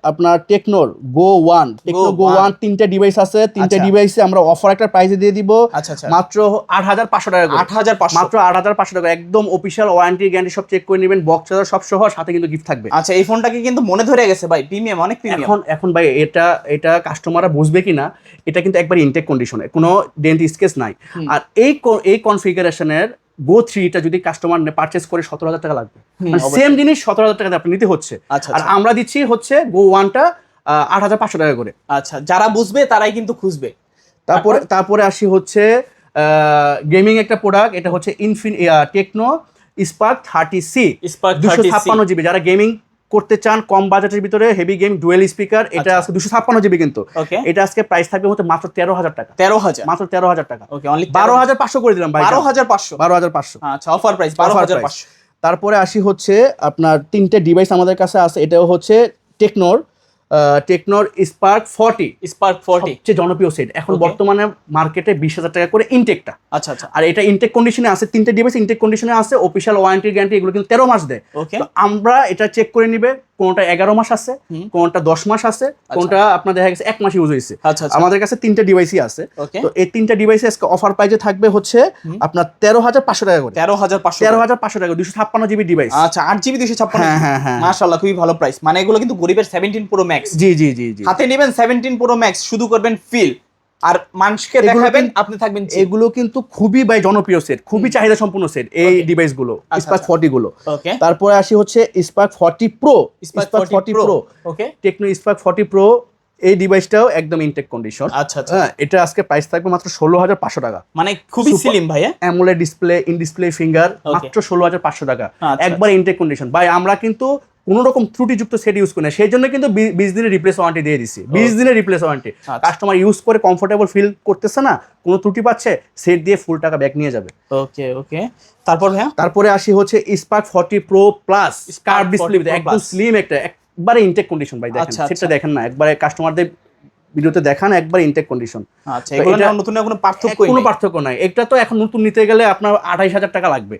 আপনার টেকনোর গো 1। টেকনো গো 1 তিনটা ডিভাইস আছে, তিনটা ডিভাইসে আমরা অফার একটা প্রাইসে দিয়ে দিব মাত্র 8,500 টাকা করে। 8,500 মাত্র 8,500 টাকা, একদম অফিশিয়াল ওয়ারেন্টি গ্যারান্টি সব চেক করে নেবেন, বক্স চার্জার সব সহ, সাথে কিন্তু গিফট থাকবে। আচ্ছা, এই ফোনটাকে কিন্তু মনে ধরে গেছে ভাই, প্রিমিয়াম, অনেক প্রিমিয়াম। এখন ভাই এটা কাস্টমাররা বুঝবে কিনা, এটা কিন্তু একবার ইনটেক কন্ডিশনে, কোনো ডেন্ট স্কেচ নাই। আর এই কনফিগারেশনের গো 3টা যদি কাস্টমার পারচেজ করে 17,000 টাকা লাগবে। সেম জিনিস 17,000 টাকা আপনি নিতে হচ্ছে। আর আমরা দিচ্ছি হচ্ছে গো 1টা 8,500 টাকা করে। আচ্ছা, যারা বুঝবে তারাই কিন্তু খুঁজবে। তারপরে আসি হচ্ছে গেমিং একটা প্রোডাক্ট, এটা হচ্ছে টেকনো স্পার্ক 30C 256GB। যারা গেমিং করতে চান কম বাজেটের ভিতরে, হেভি গেম, ডুয়েল স্পিকার, এটা আজকে 256GB কিন্তু। এটা আজকে প্রাইস থাকবে হচ্ছে মাত্র 13,000 টাকা। 13,000, মাত্র 13,000 টাকা। ওকে, অনলি 12,500 করে দিলাম ভাই। 12,500। আচ্ছা, অফার প্রাইস 12,500। তারপরে আসি হচ্ছে আপনার তিনটে ডিভাইস আমাদের কাছে আছে। এটাও হচ্ছে টেকনোর স্পার্ক 40 সবচেয়ে জনপ্রিয় সেট এখন বর্তমানে মার্কেটে 20,000 টাকা করে ইনটেকটা। আচ্ছা আচ্ছা, আর এটা ইনটেক কন্ডিশনে আছে, তিনটে ডিভাইস ইনটেক কন্ডিশনে আছে, অফিশিয়াল ওয়ারেন্টি গ্যারান্টি এগুলো কিন্তু 13 মাস দেয়। তো আমরা এটা চেক করে নিবে, কোনটা 11 মাস আছে, কোনটা 10 মাস আছে, কোনটা আপনার দেখা গেছে 1 মাস ইউজ হয়েছে। আমাদের কাছে তিনটে ডিভাইসই আছে। তো এই তিনটা ডিভাইসে আজকে অফার প্রাইসে থাকবে হচ্ছে আপনার 13,500 টাকা করে। 13,500 টাকা 256GB ডিভাইস। আচ্ছা, 8GB 256। হ্যাঁ, মাশাআল্লাহ, খুবই ভালো প্রাইস। মানে এগুলো কিন্তু গরিবের 17 প্রো ম্যাক্স। জি, হাতে নেবেন 17 প্রো ম্যাক্স, শুধু করবেন ফিল আর মানুষকে দেখাবেন, আপনি থাকবেন। এগুলো কিন্তু খুবই জনপ্রিয় সেট, খুবই চাহিদা সম্পূর্ণ সেট এই ডিভাইস গুলো, স্পার্ক 40 গুলো। তারপরে আসি হচ্ছে স্পার্ক 40 প্রো। ওকে, টেকনো স্পার্ক 40 প্রো, এই ডিভাইসটাও একদম ইনটেক কন্ডিশন। আচ্ছা, এটা আজকে প্রাইস থাকবে মাত্র 16,500 টাকা। মানে খুবই স্লিম ভাই। AMOLED display, in display finger, মাত্র 16,500 টাকা, একবার ইনটেক কন্ডিশন। ভাই আমরা কিন্তু কোনো রকম ত্রুটিযুক্ত সেট ইউজ করি না, সেই জন্য কিন্তু 20 দিনের রিপ্লেস ওয়ারেন্টি দিয়ে দিচ্ছি। 20 দিনের রিপ্লেস ওয়ারেন্টি, কাস্টমার ইউজ করে কমফোর্টেবল ফিল করতেছে না, কোনো ত্রুটি পাচ্ছে, সেট দিয়ে ফুল টাকা ব্যাক নিয়ে যাবে। ওকে, তারপরে আসি হচ্ছে spark 40 pro Plus curve display, একদম স্লিম একটা, একবারে ইনটেক কন্ডিশন। ভাই দেখেন সেটটা দেখেন না, একবারে কাস্টমারদের ভিডিওতে দেখান, একবার ইনটেক কন্ডিশন। আচ্ছা, এগুলো নতুন কোনো পার্থক্য নাই। এটা তো এখন নতুন নিতে গেলে আপনার 28,000 টাকা লাগবে।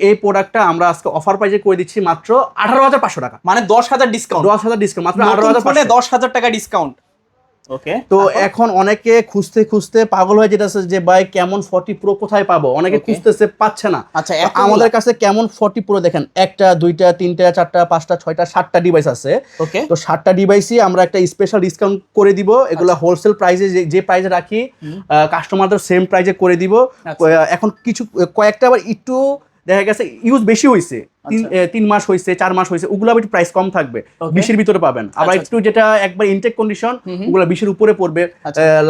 এই প্রোডাক্টটা আমরা আজকে অফার প্রাইসে করে দিচ্ছি মাত্র 18,500 টাকা। মানে 10,000 ডিসকাউন্ট। 10,000 ডিসকাউন্ট, মাত্র 18,500। 10,000 টাকা ডিসকাউন্ট। ওকে, তো এখন অনেকে খুঁজতে পাগল হয়ে যেতেছে যে ভাই কেমন 40 প্রো কোথায় পাবো, অনেকে খুঁজতেছে পাচ্ছে না। আচ্ছা, আমাদের কাছে কেমন 40 প্রো দেখেন, 1টা 2টা 3টা 4টা 5টা 6টা 7টা ডিভাইস আছে। তো 7টা ডিভাইসই আমরা একটা স্পেশাল ডিসকাউন্ট করে দিব। এগুলা হোলসেল প্রাইসে যে প্রাইসে রাখি কাস্টমারদের সেম প্রাইসে করে দিব। এখন কয়েকটা আবার একটু দেখা গেছে ইউজ বেশি হয়েছে, 3 মাস হয়েছে, 4 মাস হয়েছে, ওগুলো একটু প্রাইস কম থাকবে, 20-এর ভিতরে পাবেন। আবার একটু যেটা একবার ইনটেক কন্ডিশন, ওগুলো 20-এর উপরে পড়বে,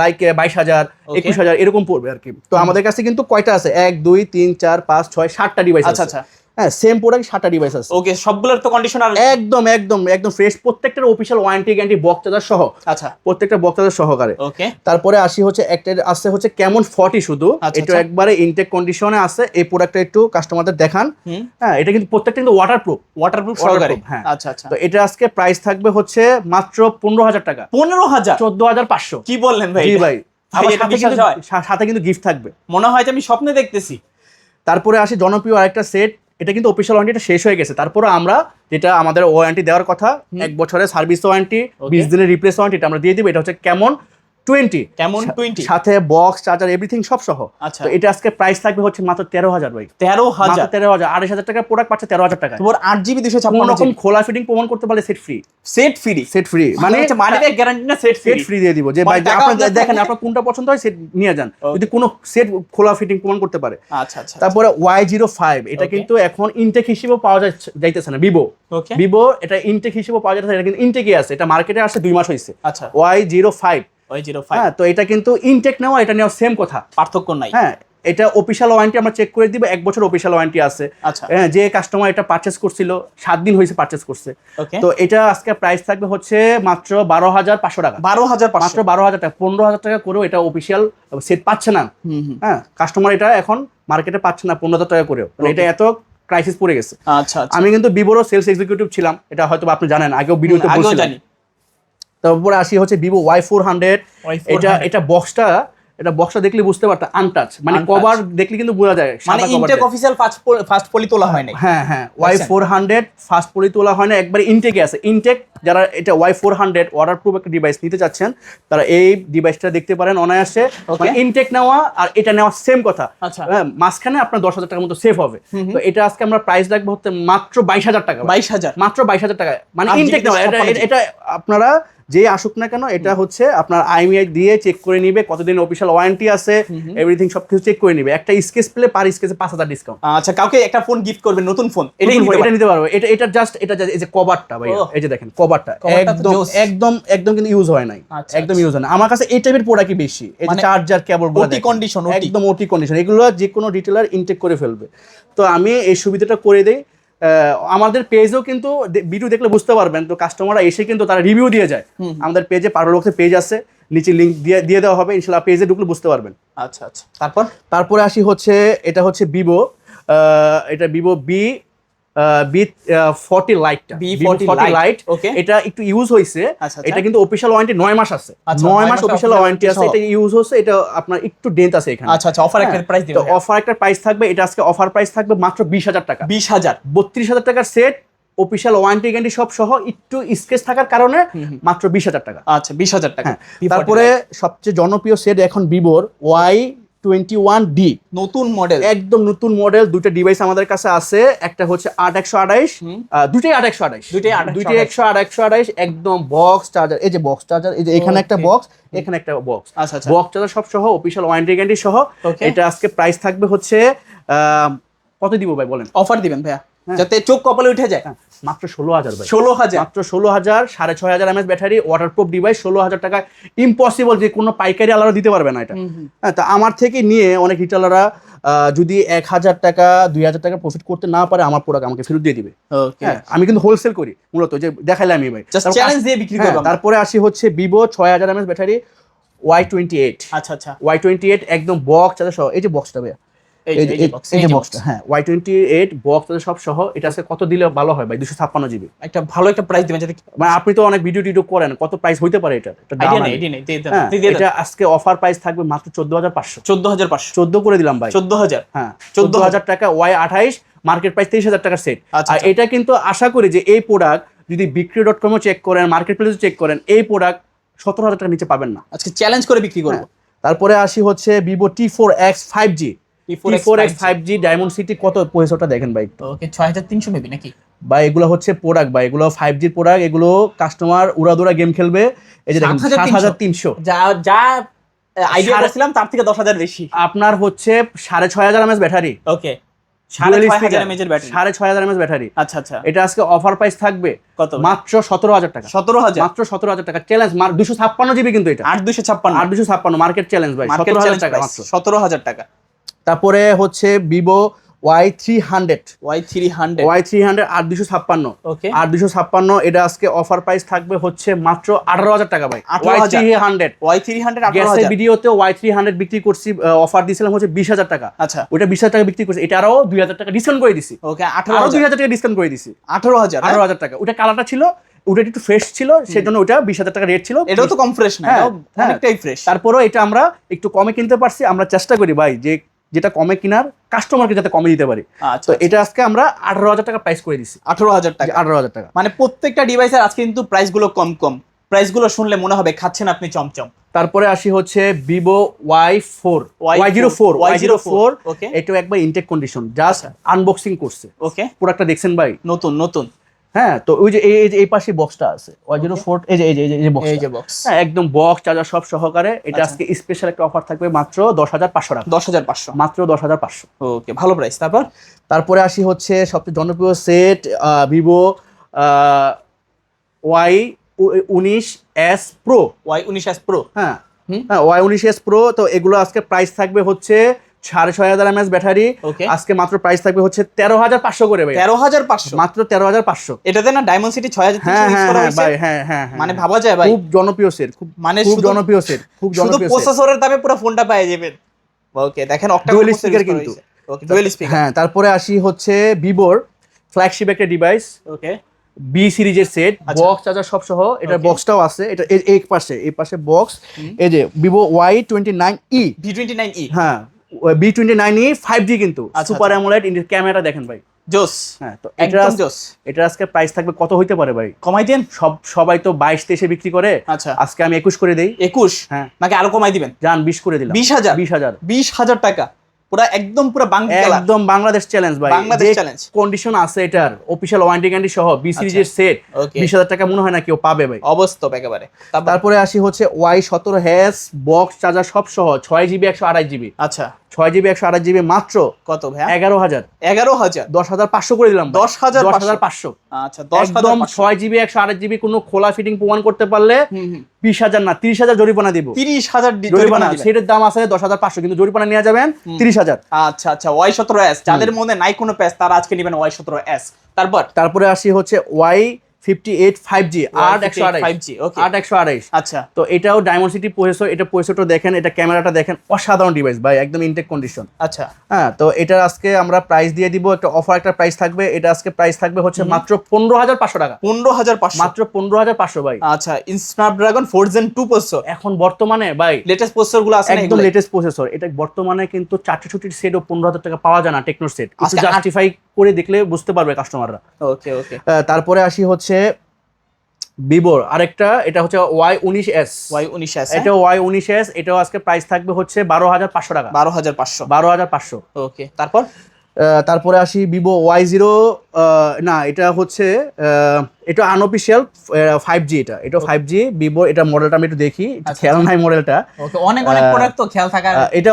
লাইক 22,000 21,000 এরকম পড়বে আর কি। তো আমাদের কাছে কিন্তু কয়টা আছে, 1 2 3 4 5 6 7টা ডিভাইস আছে। আচ্ছা, হ্যাঁ, সেম প্রোডাক্ট 7টা ডিভাইস আছে। ওকে, সবগুলোর তো কন্ডিশন আর একদম একদম একদম ফ্রেশ, প্রত্যেকটার official warranty guarantee box charger সহ। আচ্ছা, প্রত্যেকটা বক্স চার্জার সহকারে। ওকে, তারপরে আসি হচ্ছে একটা আছে হচ্ছে কেমন 40 শুধু, এটা একবারে ইনটেক কন্ডিশনে আছে। এই প্রোডাক্টটা একটু কাস্টমারদের দেখান। হ্যাঁ, এটা কিন্তু প্রত্যেকটা কিন্তু ওয়াটারপ্রুফ সহকারে। হ্যাঁ, আচ্ছা আচ্ছা। তো এটা আজকে প্রাইস থাকবে হচ্ছে মাত্র 15,000 টাকা। 15,000? 14,500। কি বললেন ভাই? জি ভাই, আবার এটা সাথে কিন্তু গিফট থাকবে। মনে হয় যে আমি স্বপ্নে দেখতেছি। তারপরে আসি জনপ্রিয় আরেকটা সেট, এটা কিন্তু অফিশিয়াল ওয়ারেন্টিটা শেষ হয়ে গেছে, তারপরে আমরা যেটা আমাদের ওয়ারেন্টি দেওয়ার কথা 1 বছরের সার্ভিস ওয়ারেন্টি, 20 দিনের রিপ্লেস ওয়ারেন্টি, এটা আমরা দিয়ে দিব। এটা হচ্ছে কেমন 20 সাথে বক্স চার্জার এভরিথিং সব সহ। আচ্ছা, তো এটা আজকে প্রাইস থাকবে হচ্ছে মাত্র 13,000 ভাই। 13,000? 13,000 টাকা প্রোডাক্ট পাচ্ছে 13,000 টাকা। তোমার 8GB 256 কোনো রকম খোলা ফিটিং প্রমাণ করতে পারলে সেট ফ্রি। সেট ফ্রি মানে হচ্ছে মানি ব্যাক গ্যারান্টি না, সেট ফ্রি দিয়ে দিব। যে ভাই আপনি দেখেন আপনার কোনটা পছন্দ হয় সেট নিয়ে যান, যদি কোনো সেট খোলা ফিটিং প্রমাণ করতে পারে। আচ্ছা আচ্ছা। তারপরে Y05, এটা কিন্তু এখন ইনটেক হিসেবে পাওয়া যাইতেছে না, ভিভো এটা ইনটেক হিসেবে পাওয়া যাচ্ছে, এটা কিন্তু ইনটেকই আছে, এটা মার্কেটে আসছে 2 মাস হয়েছে। আচ্ছা, Y05। হ্যাঁ, তো এটা কিন্তু ইনটেক নেওয়া এটা নেওয়া সেম কথা, পার্থক্য নাই। হ্যাঁ, এটা অফিশিয়াল ওয়ারেন্টি আমরা চেক করে দিব, 1 বছর অফিশিয়াল ওয়ারেন্টি আছে। আচ্ছা, হ্যাঁ, যে কাস্টমার এটা পারচেজ করছিল 7 দিন হয়েছে পারচেজ করছে। তো এটা আজকে প্রাইস থাকবে হচ্ছে মাত্র 12,500 টাকা। 12,500? মাত্র 12,000 টাকা। 15,000 টাকা করেও এটা অফিশিয়াল সেট পাচ্ছে না। হ্যাঁ, কাস্টমার এটা এখন মার্কেটে পাচ্ছে না 15,000 টাকা করেও, এটা এত ক্রাইসিস পড়ে গেছে। আচ্ছা, আমি কিন্তু ভিভোর সেলস এক্সিকিউটিভ ছিলাম, এটা হয়তো আপনি জানেন, আগেও ভিডিওতে বলছিলাম। তারপরে আসি হচ্ছে ভিভো Y400। এটা বক্সটা দেখলে বুঝতে পারতা আনটাচ, মানে কভার দেখলে কিন্তু বোঝা যায়, মানে ইনটেক অফিশিয়াল ফার্স্ট পলি তোলা হয় নাই। হ্যাঁ, Y400 ফার্স্ট পলি তোলা হয় না, একবারে ইনটেকে আছে। ইনটেক যারা এটা Y400 ওয়াটারপ্রুফ একটা ডিভাইস নিতে চাচ্ছেন, তারা এই ডিভাইসটা দেখতে পারেন অনায়াসে। মানে ইনটেক নেওয়া আর এটা নেওয়া সেম কথা। হ্যাঁ, মাঝখানে আপনার 10,000 টাকার মতো সেভ হবে। তো এটা আজকে আমরা প্রাইস রাখবো হচ্ছে মাত্র 22,000 টাকা। 22,000? মাত্র 22,000 টাকা, মানে ইনটেক নেওয়া। এটা আপনারা যে আসুক না কেন, এটা হচ্ছে আপনার IMEI দিয়ে চেক করে নিবে, কতদিন অফিশিয়াল ওয়ারেন্টি আছে, এভরিথিং সবকিছু চেক করে নিবে। একটা স্কেচ পেলে পার স্কেচে 5,000 ডিসকাউন্ট। আচ্ছা, কাউকে একটা ফোন গিফট করবেন, নতুন ফোন, এটা নিতে পারবো। এটা জাস্ট এই যে কভারটা ভাই, এই যে দেখেন কভারটা একদম কিন্তু ইউজ হয় নাই, একদম ইউজ হয় না। আমার কাছে এই টাইপের প্রোডাক্টই বেশি, এই যে চার্জার কেবল ওটি কন্ডিশন, একদম ওটি কন্ডিশন, এগুলো যে কোনো রিটেলার ইনটেক করে ফেলবে। তো আমি এই সুবিধাটা করে দেই। আমাদের পেজেও কিন্তু ভিডিও দেখলে বুঝতে পারবেন, তো কাস্টমাররা এসে কিন্তু তারা রিভিউ দিয়ে যায়। আমাদের পেজে পারলক্সের পেজ আছে, নিচে লিংক দিয়ে দেওয়া হবে, ইনশাআল্লাহ পেজে ঢুকলে বুঝতে পারবেন। আচ্ছা আচ্ছা। তারপরে আসি হচ্ছে এটা হচ্ছে ভিভো, এটা ভিভো B40 লাইটটা, B40 লাইট। এটা একটু ইউজ হইছে, এটা কিন্তু অফিশিয়াল ওয়ারেন্টি 9 মাস আছে, 9 মাস অফিশিয়াল ওয়ারেন্টি আছে। এটা ইউজ হচ্ছে, এটা আপনার একটু ডেন্ট আছে এখানে। আচ্ছা আচ্ছা। অফার একটা প্রাইস দিবেন? তো অফার একটা প্রাইস থাকবে, এটা আজকে অফার প্রাইস থাকবে মাত্র 20,000 টাকা। 20,000? 32,000 টাকার সেট, অফিশিয়াল ওয়ারেন্টি গ্যারান্টি সব সহ, একটু স্কেচ থাকার কারণে মাত্র 20,000 টাকা। আচ্ছা, 20,000 টাকা। তারপরে সবচেয়ে জনপ্রিয় সেট এখন ভিভোর Y21D, নতুন মডেল, একদম নতুন মডেল। দুটো ডিভাইস আমাদের কাছে আছে, একটা হচ্ছে 8128, দুটোই 8128, একদম বক্স চার্জার। এই যে বক্স চার্জার, এই যে এখানে একটা বক্স, এখানে একটা বক্স, বক্স চার্জার সব সহ, অফিশিয়াল ওয়ারেন্টি গ্যারান্টি সহ। এটা আজকে প্রাইস থাকবে হচ্ছে কত দিব ভাই বলেন? অফার দিবেন ভাইয়া যাতে চোখ কপালে উঠে যায়। মাত্র 16,000 ভাই। 16,000? মাত্র 16,000, 6,500 mAh ব্যাটারি, ওয়াটারপ্রুফ ডিভাইস, 16,000 টাকা। ইম্পসিবল যে কোনো পাইকারি আলাদা দিতে পারবে না এটা। হ্যাঁ, তা আমার থেকে নিয়ে অনেক রিটেলাররা যদি 1,000 টাকা 2,000 টাকা প্রফিট করতে না পারে, আমার প্রোডাক্ট আমাকে ফেরত দিয়ে দিবে। আমি কিন্তু হোলসেল করি মূলত, যে দেখাইলাম আমি ভাই, চ্যালেঞ্জ দিয়ে বিক্রি করব। তারপরে আসি হচ্ছে ভিভো 6,000 mAh ব্যাটারি, Y28। আচ্ছা আচ্ছা। Y28 একদম বক্স চার্জার সহ। এই যে বক্সটা ভাই, এই যে বক্সটা, হ্যাঁ, Y28 বক্স সব সহ। এটা আজকে কত দিলে ভালো হয় ভাই? 256 GB। একটা ভালো একটা প্রাইস দিবেন যাতে, মানে আপনি তো অনেক ভিডিও করেন, কত প্রাইস হইতে পারে এটা? এটা আজকে অফার প্রাইস থাকবে মাত্র 14,500। 14,500? 14 করে দিলাম ভাই। 14,000? হ্যাঁ, 14,000 টাকা। Y28 মার্কেট প্রাইস 23,000 টাকার সেট। আর এটা কিন্তু আশা করি যে এই প্রোডাক্ট যদি বিক্রি.com চেক করেন, মার্কেট প্লেসে চেক করেন, এই প্রোডাক্ট 17,000 টাকা নিচে পাবেন না। আজকে চ্যালেঞ্জ করে বিক্রি করব। তারপরে আসি হচ্ছে Vivo T4X 5G। T4X 5G diamond city, কত পয়সাটা দেখেন ভাই। ওকে, 6,300 মেবি নাকি ভাই? এগুলো হচ্ছে প্রোডাক্ট ভাই, এগুলো 5G প্রোডাক্ট, এগুলো কাস্টমার উড়াদুরা গেম খেলবে। এই যে দেখেন 7,300, যা আইডিয়া করছিলাম তার থেকে 10,000 বেশি। আপনার হচ্ছে 6,500 mAh ব্যাটারি। ওকে, 6,500 mAh ব্যাটারি। 6,500 mAh battery. আচ্ছা আচ্ছা, এটা আজকে অফার প্রাইস থাকবে কত? মাত্র 17,000 টাকা। 17,000, মাত্র 17,000 টাকা চ্যালেঞ্জ। 256 জিবি কিন্তু এটা 8,256, 8,256 মার্কেট চ্যালেঞ্জ ভাই, 17,000 টাকা মাত্র। 17,000 টাকা। তারপরে হচ্ছে ভিভো Y300 Y300 8,256 ওকে, 8,256 এটা আজকে অফার প্রাইস থাকবে হচ্ছে মাত্র 18,000 টাকা ভাই। 18,000 Y300 গ্যাসের 18,000 ভিডিওতে Y300 বিক্রি করছি, অফার দিয়েছিলাম হচ্ছে 20,000 টাকা। আচ্ছা ওটা 20,000 টাকা বিক্রি করছি, এটা আরো 2,000 টাকা ডিসকাউন্ট করে দিছি। ওকে, আরো 18,000 2,000 টাকা ডিসকাউন্ট করে দিছি। 18,000 টাকা। ওটা কালারটা ছিল, ওটা একটু ফ্রেশ ছিল, সেজন্য ওটা 20,000 টাকা রেট ছিল। এটাও তো কম ফ্রেশ না, হ্যাঁ, এটাও অনেকটাই ফ্রেশ। তারপরেও এটা আমরা একটু কমে কিনতে পারছি। আমরা চেষ্টা করি ভাই যে যেটা কমে কিনার কাস্টমারকে যাতে কমে দিতে পারি। আচ্ছা, তো এটা আজকে আমরা 18,000 টাকা প্রাইস করে দিছি। 18,000 টাকা। 18,000 টাকা। মানে প্রত্যেকটা ডিভাইসের আজকে কিন্তু প্রাইস গুলো কম কম, প্রাইস গুলো শুনলে মনে হবে খাচ্ছেন আপনি চমচম। তারপরে আসি হচ্ছে ভিভো Y04 ওকে, এটাও একবার ইনটেক কন্ডিশন, জাস্ট আনবক্সিং করছে। ওকে, প্রোডাক্টটা দেখছেন ভাই, নতুন নতুন। হ্যাঁ। তো ওই যে এই পাশে বক্সটা আছে Y04, এই যে বক্স, হ্যাঁ একদম বক্স চার্জার সব সহকারে। এটা আজকে স্পেশাল একটা অফার থাকবে মাত্র 10,500 টাকা। 10,500 মাত্র 10,500। ওকে, ভালো প্রাইস। তারপরে আসি হচ্ছে সবচেয়ে জনপ্রিয় set Vivo Y19s Pro। Y19s Pro, হ্যাঁ Y19s Pro। তো এগুলো আজকে প্রাইস থাকবে হচ্ছে 6,500 mAh ব্যাটারি। ওকে, আজকে মাত্র প্রাইস থাকবে হচ্ছে 13,500 করে ভাই। 13,500 মাত্র 13,500। এটাতে না ডায়মন্ড সিটি 6,300 হ্যাঁ ইউজ হ্যাঁ করা হ্যাঁ হয়েছে। ভাই, হ্যাঁ হ্যাঁ হ্যাঁ, মানে ভাবা যায় ভাই, খুব জনপ্রিয় সেট, মানে খুব শুধু জনপ্রিয় সেট, খুব শুধু জনপ্রিয় সেট। প্রসেসরের দামে পুরো ফোনটা পেয়ে যাবেন। ওকে, দেখেন ডুয়াল স্পিকার কিন্তু। ওকে, ডুয়াল স্পিকার। হ্যাঁ, তারপরে আসি হচ্ছে ভিভোর ফ্ল্যাগশিপ একটা ডিভাইস, ওকে, বি সিরিজের সেট, বক্স চার্জার সব সহ। এটার বক্সটাও আছে, এটা এই পাশে বক্স। এই যে ভিভো Y29e, V29e, হ্যাঁ B29e 5G কিন্তু সুপার অ্যামোলেড ক্যামেরা দেখেন ভাই, জোস। হ্যাঁ। তো একদম জোস। এটা আজকে প্রাইস থাকবে কত হইতে পারে ভাই? কমাই দেন। সবাই তো 22-23 বিক্রি করে, আচ্ছা আজকে আমি 21 করে দেই। 21? হ্যাঁ, নাকি আরো কমাই দিবেন? জান 20 করে দিলাম। 20,000? 20,000 টাকা, পুরো একদম পুরো একদম বাংলাদেশ চ্যালেঞ্জ ভাই। বাংলাদেশ চ্যালেঞ্জ। কন্ডিশন আছে এটার, অফিশিয়াল ওয়ারেন্টি গ্যারান্টি সহ বি সিরিজের সেট। ওকে, 20,000 টাকা মনে হয় না কেউ পাবে ভাই, অবস্থা একেবারে। তারপরে আসি হচ্ছে Y17s বক্স চার্জার সব সহ 6GB 128GB। আচ্ছা, 6GB 128GB মাত্র কত ভাই? 11,000। 11,000? 10,500 করে দিলাম। 10,500? আচ্ছা, একদম 6GB 128GB কোনো খোলা ফিটিং প্রমাণ করতে পারলে 20,000 না 30,000 জরিমানা দিব। 30,000 জরিমানা। সেটার দাম আছে 10,500, কিন্তু জরিমানা নিয়ে যাবেন 30,000। আচ্ছা আচ্ছা, Y17s যাদের মধ্যে নাই কোনো প্যাচ তারা আজকে নেবেন Y17s। তারপরে আসি হচ্ছে Y58 5G 8/128। ওকে, 8/128। আচ্ছা। তো এটাও ডায়মন্ড সিটি প্রসেসর। এটা প্রসেসরটা দেখেন, এটা ক্যামেরাটা দেখেন, অসাধারণ ডিভাইস ভাই, একদম ইনটেক কন্ডিশন। আচ্ছা, হ্যাঁ। তো এটার আজকে আমরা প্রাইস দিয়ে দিব, একটা অফার একটা প্রাইস থাকবে। এটা আজকে প্রাইস থাকবে হচ্ছে মাত্র 15,500 টাকা। 15,500? মাত্র 15,500 ভাই। আচ্ছা, স্ন্যাপড্রাগন 4 Gen 2 প্রসেসর এখন বর্তমানে ভাই লেটেস্ট প্রসেসর গুলো আছে না, একদম লেটেস্ট প্রসেসর। এটা বর্তমানে কিন্তু 464 সেটও 15,000 টাকা পাওয়া যায় না, টেকনোর সেট। একটু জাস্টিফাই করে দেখলে বুঝতে পারবে কাস্টমাররা। ওকে ওকে। তারপরে আসি হচ্ছে ভিভোর আরেকটা, এটা হচ্ছে Y19s। এটা Y19s, এটাও আজকে প্রাইস থাকবে হচ্ছে 12,500 টাকা। 12,500? ওকে। তারপরে আসি ভিভো Y0, না এটা হচ্ছে এটা আনঅফিশিয়াল 5G। এটা 5G ভিভো। এটা মডেলটা আমি একটু দেখি, খেয়াল নাই মডেলটা। ওকে, অনেক প্রোডাক্ট তো খেয়াল থাকার। এটা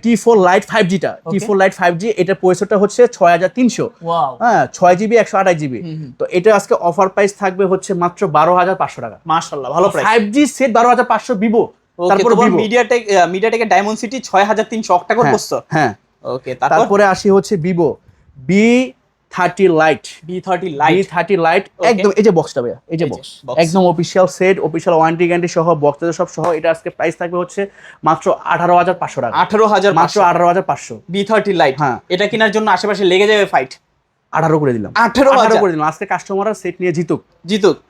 T4 Lite 5G টা, T4 Lite 5G। এটা প্রসেসরটা হচ্ছে 6,300। হ্যাঁ, 6GB 128GB। তো এটা আজকে অফার প্রাইস থাকবে হচ্ছে মাত্র 12,500 টাকা। মাশাআল্লাহ, ভালো প্রাইস। 5G set 12,500 Vivo. তারপর MediaTek Dimensity 6,300 octacore processor. হ্যাঁ। ওকে, তারপরে আসি হচ্ছে Vivo B30 Lite। B30 Lite একদম এই যে বক্সটা ভাইয়া, এই যে বক্স, একদম official set, official warranty guarantee সহ, বক্স সব সহ। এটা আজকে প্রাইস থাকবে হচ্ছে মাত্র 18,500 টাকা। 18,000? মাত্র 18,500। B30 Lite, হ্যাঁ। এটা কেনার জন্য আশেপাশে লেগে যাবে ফাইট। 18 করে দিলাম। 18,000 করে দিলাম। আজকে কাস্টমাররা সেট নিয়ে জিতুক।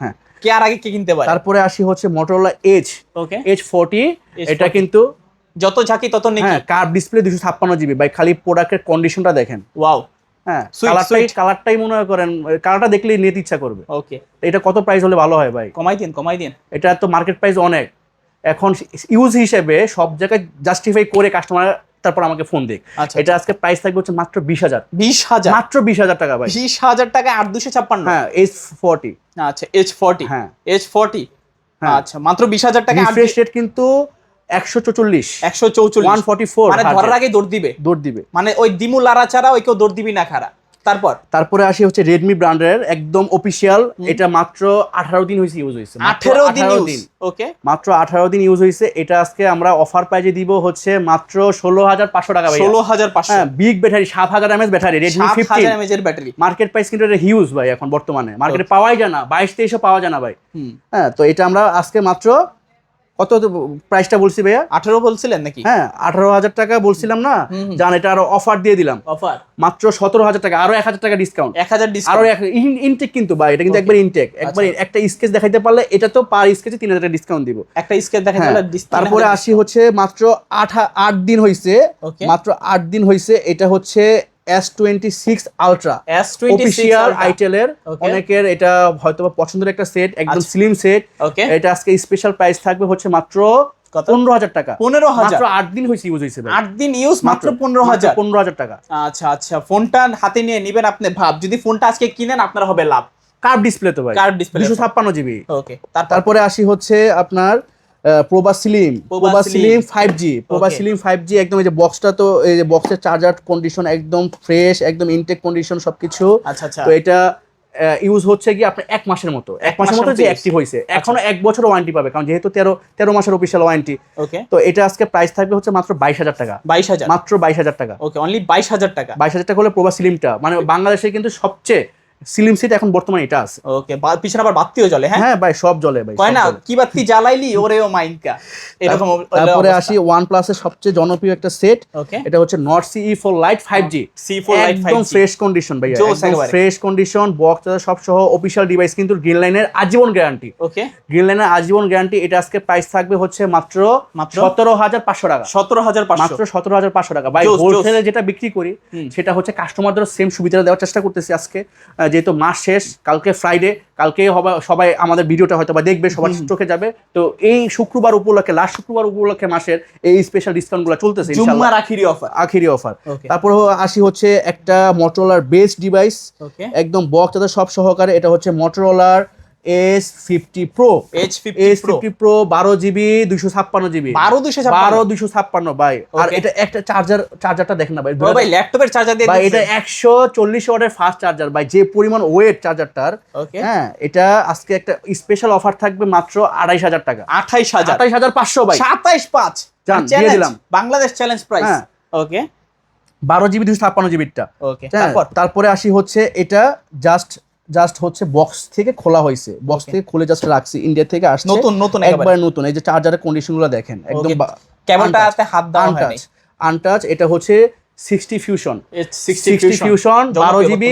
হ্যাঁ। কে আর আগে কে কিনতে পারে? তারপরে আসি হচ্ছে Motorola Edge। ওকে, Edge 40। এটা কিন্তু যত ঝাঁকি তত নেকি। হ্যাঁ, কার্ভ ডিসপ্লে 256GB ভাই। খালি প্রোডাক্টের কন্ডিশনটা দেখেন, ওয়াও। হ্যাঁ, সুইট। কালারটাই মনে করেন, কালারটা দেখলেই নিতে ইচ্ছা করবে। ওকে, এটা কত প্রাইস হলে ভালো হয় ভাই? কমাই দিন। এটা তো মার্কেট প্রাইস অনেক। এখন ইউজ হিসেবে সব জায়গায় জাস্টিফাই করে কাস্টমার তারপর আমাকে ফোন দিক। এটা আজকে প্রাইস থাকবে হচ্ছে মাত্র 20,000। মাত্র 20,000 টাকা ভাই। 20,000 টাকা 8,256? হ্যাঁ, H40। আচ্ছা, H40। হ্যাঁ, H40। আচ্ছা, মাত্র 20,000 টাকা। রিফ্রেশ রেট কিন্তু 144 144 144 মানে ধরার আগে দৌড় দিবে মানে ওই দিমু লারা ছাড়া ওই কেউ দৌড় দিবি না খারা। তারপরে আসি হচ্ছে রেডমি ব্র্যান্ডের একদম অফিশিয়াল, এটা মাত্র 18 দিন হয়েছে ইউজ হয়েছে, 18 দিন। ওকে, মাত্র 18 দিন ইউজ হয়েছে। এটা আজকে আমরা অফার প্রাইজে দিব হচ্ছে মাত্র 16500 টাকা ভাই। 16500, হ্যাঁ, big battery 7000 mAh battery, Redmi 15 mAh এর ব্যাটারি। মার্কেট প্রাইস কিন্তু এটা হিউজ ভাই, এখন বর্তমানে মার্কেটে পাওয়াই যায় না, 22-2300 পাওয়া যায় না ভাই। হ্যাঁ, তো এটা আমরা আজকে মাত্র কত প্রাইসটা বলছি ভাইয়া? 18 বলছিলেন নাকি? হ্যাঁ, 18000 টাকা বলছিলাম না, জান এটা আরো অফার দিয়ে দিলাম, অফার মাত্র 17000 টাকা, আরো 1000 টাকা ডিসকাউন্ট, 1000 আরো ডিসকাউন্ট। ইনটেক কিন্তু ভাই, এটা কিন্তু একবার ইনটেক, একবার একটা স্কেচ দেখাইতে পারলে এটা তো পার স্কেচে 3000 টাকা ডিসকাউন্ট দিব, একটা স্কেচ দেখাইতে পারলে। তারপরে আসি হচ্ছে মাত্র 8 দিন হইছে, মাত্র 8 দিন হইছে, এটা হচ্ছে S26 Ultra অফিশিয়াল আইটেল এর, অনেকের এটা হয়তো পছন্দের একটা সেট, একদম স্লিম সেট। এটা আজকে স্পেশাল প্রাইস থাকবে হচ্ছে মাত্র 15000 টাকা। 15000, মাত্র 8 দিন হইছে ইউজ হইছে ভাই, 8 দিন ইউজ, মাত্র 15000 টাকা। আচ্ছা আচ্ছা, ফোনটা হাতে নিয়ে নেবেন আপনি, ভাব যদি ফোনটা আজকে কিনেন আপনার হবে লাভ। কার্ভ ডিসপ্লে তো ভাই, কার্ভ ডিসপ্লে 256 জিবি। ওকে, তারপরে আসি হচ্ছে আপনার প্রোবা স্লিম 5G, প্রোবা স্লিম 5G একদম, এই যে বক্সটা, তো এই যে বক্সের চার্জার কন্ডিশন একদম ফ্রেশ, একদম ইনটেক কন্ডিশন সবকিছু। আচ্ছা আচ্ছা, তো এটা ইউজ হচ্ছে কি আপনার 1 মাসের মতো, 1 মাসের মতো যে অ্যাক্টিভ হইছে, এখনো 1 বছর ওয়ারেন্টি পাবে, কারণ যেহেতু 13 মাসের অফিশিয়াল ওয়ারেন্টি। ওকে, তো এটা আজকে প্রাইস থাকবে হচ্ছে মাত্র 22000 টাকা। 22000, মাত্র 22000 টাকা। ওকে, অনলি 22000 টাকা। 22000 টাকা হলে প্রোবা স্লিমটা, মানে বাংলাদেশে কিন্তু সবচেয়ে স্লিম সেট এখন বর্তমানে এটা আছে। ওকে, পিছনে আবার বাতিও জ্বলে। হ্যাঁ ভাই, সব জ্বলে ভাই, কয় না কি বাতি জ্বালাইলি ওরেও মাইনকা এরকম। তারপরে আসি OnePlus এর সবচেয়ে জনপ্রিয় একটা সেট, এটা হচ্ছে Nord CE4 Lite 5G, একদম ফ্রেশ কন্ডিশন ভাই, একদম ফ্রেশ কন্ডিশন, বক্স সব সহ অফিশিয়াল ডিভাইস, কিন্তু গ্রিন লাইনের আজীবন গ্যারান্টি। ওকে, গ্রিন লাইনের আজীবন গ্যারান্টি। এটা আজকে প্রাইস থাকবে হচ্ছে মাত্র 17500 টাকা। 17500, মাত্র 17500 টাকা ভাই। হোলসেলে যেটা বিক্রি করি সেটা হচ্ছে কাস্টমারদের সেম সুবিধা দেওয়ার চেষ্টা করতেছি আজকে, যেহেতু মাস শেষ, কালকে ফ্রাইডে, কালকে হবে সবাই আমাদের ভিডিওটা হয়তো বা দেখবে, সবার চোখে যাবে। তো এই শুক্রবার উপলক্ষে, লাস্ট শুক্রবার উপলক্ষে মাসের এই স্পেশাল ডিসকাউন্ট গুলো চলতেছে ইনশাআল্লাহ, আখিরি অফার। তারপর আসি হচ্ছে একটা মোটরোলার বেস্ট ডিভাইস, একদম বক্স চার্জার সব সহকারে। এটা হচ্ছে মোটরোলার S50 Pro, S50 Pro 12GB 256GB, 12 ভাই। আর এটা একটা চার্জারটা দেখেন না ভাই, ভাই ল্যাপটপের চার্জার দিয়ে ভাই, এটা 140 ওয়াটের ফাস্ট চার্জার ভাই, যে পরিমাণ ওয়েট চার্জারটার। হ্যাঁ, এটা আজকে একটা স্পেশাল অফার থাকবে মাত্র 28000 টাকা। 28500 ভাই, 27500 জান দিয়ে দিলাম, বাংলাদেশ চ্যালেঞ্জ প্রাইস। ওকে, 12GB 256GB টা। ওকে, তারপরে আসি হচ্ছে এটা জাস্ট হচ্ছে বক্স থেকে খোলা হয়েছে, বক্স থেকে খুলে জাস্ট রাখছি, ইন্ডিয়া থেকে আসছে, নতুন একবার নতুন। এই যে চার্জারের কন্ডিশনগুলো দেখেন, একদম কেবলটাতে হাত দেওয়া হয়নি, আনটাচ। এটা হচ্ছে 60 ফিউশন 12GB